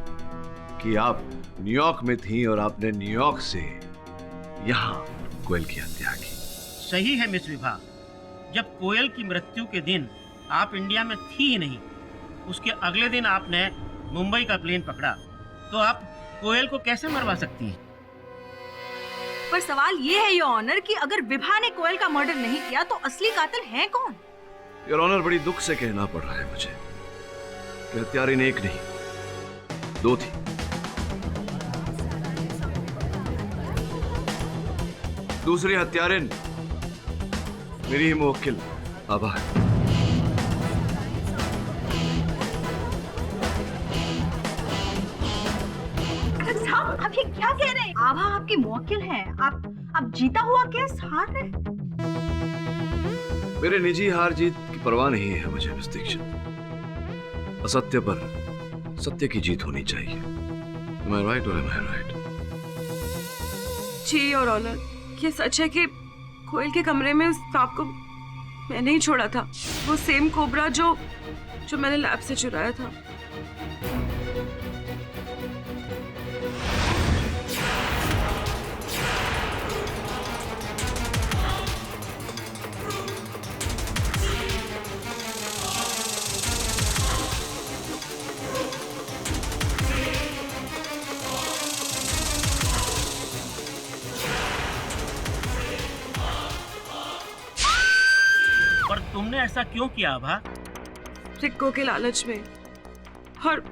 कि आप न्यूयॉर्क में थी और आपने न्यूयॉर्क से यहां कोयल की हत्या की। सही है मिस विभा, जब कोयल की मृत्यु के दिन आप इंडिया में थी ही नहीं, उसके अगले दिन आपने मुंबई का प्लेन पकड़ा, तो आप कोयल को कैसे मरवा सकती हैं? पर सवाल ये है योर ऑनर कि अगर विभा ने कोयल का मर्डर नहीं किया तो असली कातिल है कौन? योर ऑनर, बड़ी दुख से कहना पड़ रहा है मुझे कि हत्यारिन एक नहीं 2 थी। दूसरी हत्यारिन मेरी ही मुवक्किल आभा है। साहब, आप ये क्या कह रहे हैं? आभा आपकी मुवक्किल है। आप जीता हुआ केस हार रहे हैं। मेरे निजी हार जीत की परवाह नहीं है मुझे मिस दीक्षित। असत्य पर सत्य की जीत होनी चाहिए। Am I right or am I right? जी योर ऑनर, ये सच है कि कोयल के कमरे में उस सांप को मैंने ही छोड़ा था। वो सेम कोबरा जो जो मैंने लैब से चुराया था। पर तुमने ऐसा क्यों किया आभा? सिक्कों के लालच में, और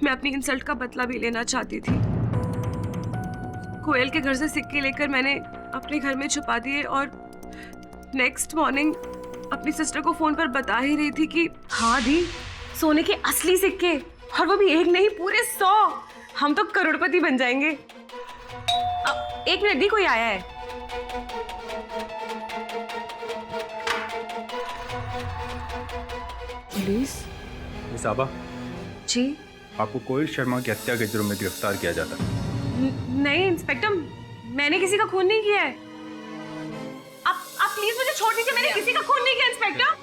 मैं अपनी इंसल्ट का बदला भी लेना चाहती थी। कोयल के घर से सिक्के लेकर मैंने अपने घर में छुपा दिए और नेक्स्ट मॉर्निंग अपनी सिस्टर को फोन पर बता ही रही थी कि हाँ दी, सोने के असली सिक्के, और वो भी एक नहीं पूरे 100। हम तो करोड़पति बन जाएंगे। एक मिनट दी, कोई आया है। पुलिस? मिस आभा जी? आपको कोयल शर्मा की हत्या के जुर्म में गिरफ्तार किया जाता है। नहीं इंस्पेक्टर, मैंने किसी का खून नहीं किया है। आप प्लीज मुझे छोड़ दीजिए, मैंने किसी का खून नहीं किया इंस्पेक्टर।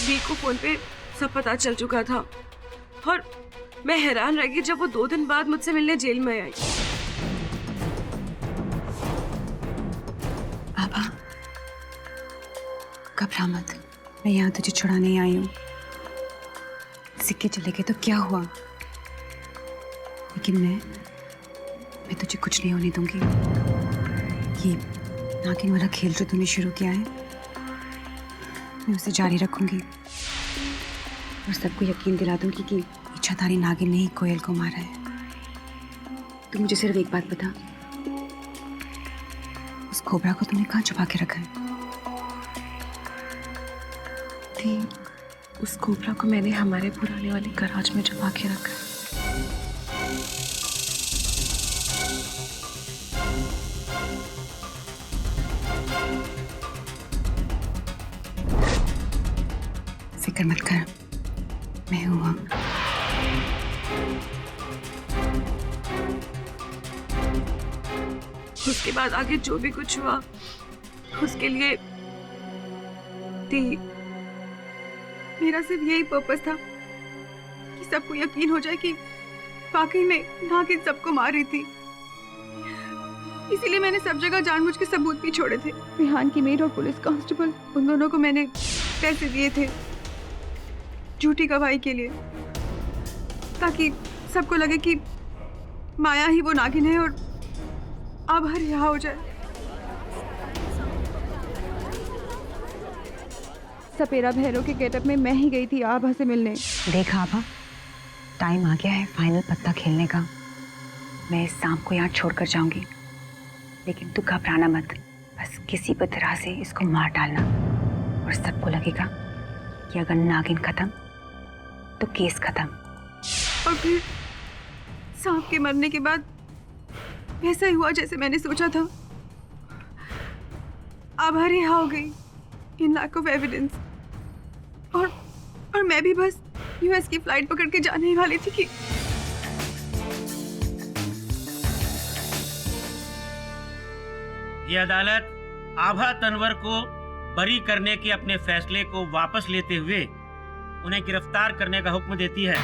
दी को फोन पे सब पता चल चुका था और मैं हैरान रह गई जब वो 2 दिन बाद मुझसे मिलने जेल में आई। आभा, घबरा मत, मैं यहाँ तुझे छुड़ाने आई हूँ। सिक्के चले गए तो क्या हुआ, लेकिन मैं तुझे कुछ नहीं होने दूंगी। ये नागिन वाला खेल जो तूने शुरू किया है, मैं उसे जारी रखूंगी और सबको यकीन दिला दूंगी कि इच्छाधारी नागिन ने ही कोयल को मारा है। तू मुझे सिर्फ एक बात बता, उस कोबरा को तूने कहाँ छुपा के रखा है? उस कोबरा को मैंने हमारे पुराने वाले गराज में छुपा के रखा है। फिक्र मत कर, मैं हूँ। उसके बाद आगे जो भी कुछ हुआ, उसके लिए मेरा सिर्फ यही पर्पस था कि सबको यकीन हो जाए कि वाकई में नागिन सबको मार रही थी। इसीलिए मैंने सब जगह जानबूझ के सबूत भी छोड़े थे। विहान की मेड और पुलिस कांस्टेबल, उन दोनों को मैंने पैसे दिए थे झूठी गवाही के लिए, ताकि सबको लगे कि माया ही वो नागिन है और अब हर रिहा हो जाए। सपेरा भैरव के गेटअप में मैं ही गई थी आभा से मिलने। देख आभा, टाइम आ गया है फाइनल पत्ता खेलने का। मैं इस सांप को यहाँ छोड़कर जाऊंगी, लेकिन तू घबराना मत। बस किसी भी तरह से इसको मार डालना और सबको लगेगा कि अगर नागिन खत्म तो केस खत्म। और फिर सांप के मरने के बाद वैसा ही हुआ जैसे मैंने सोचा था। आभा रिहा हो गई इन लैक ऑफ एविडेंस, और मैं भी बस यूएस की फ्लाइट पकड़ के जाने ही वाली थी कि ये अदालत आभा तनवर को बरी करने के अपने फैसले को वापस लेते हुए उन्हें गिरफ्तार करने का हुक्म देती है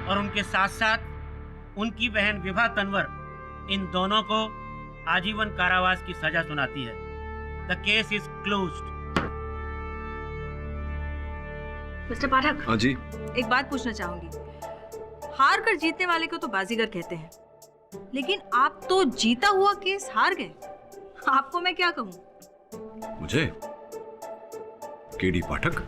और उनके साथ साथ उनकी बहन विभा तनवर, इन दोनों को आजीवन कारावास की सजा सुनाती है। The case is closed. Mister Pathak. हाँ जी। एक बात पूछना चाहूंगी, हार कर जीतने वाले को तो बाजीगर कहते हैं, लेकिन आप तो जीता हुआ केस हार गए। आपको मैं क्या कहूँ? मुझे? केडी पाठक?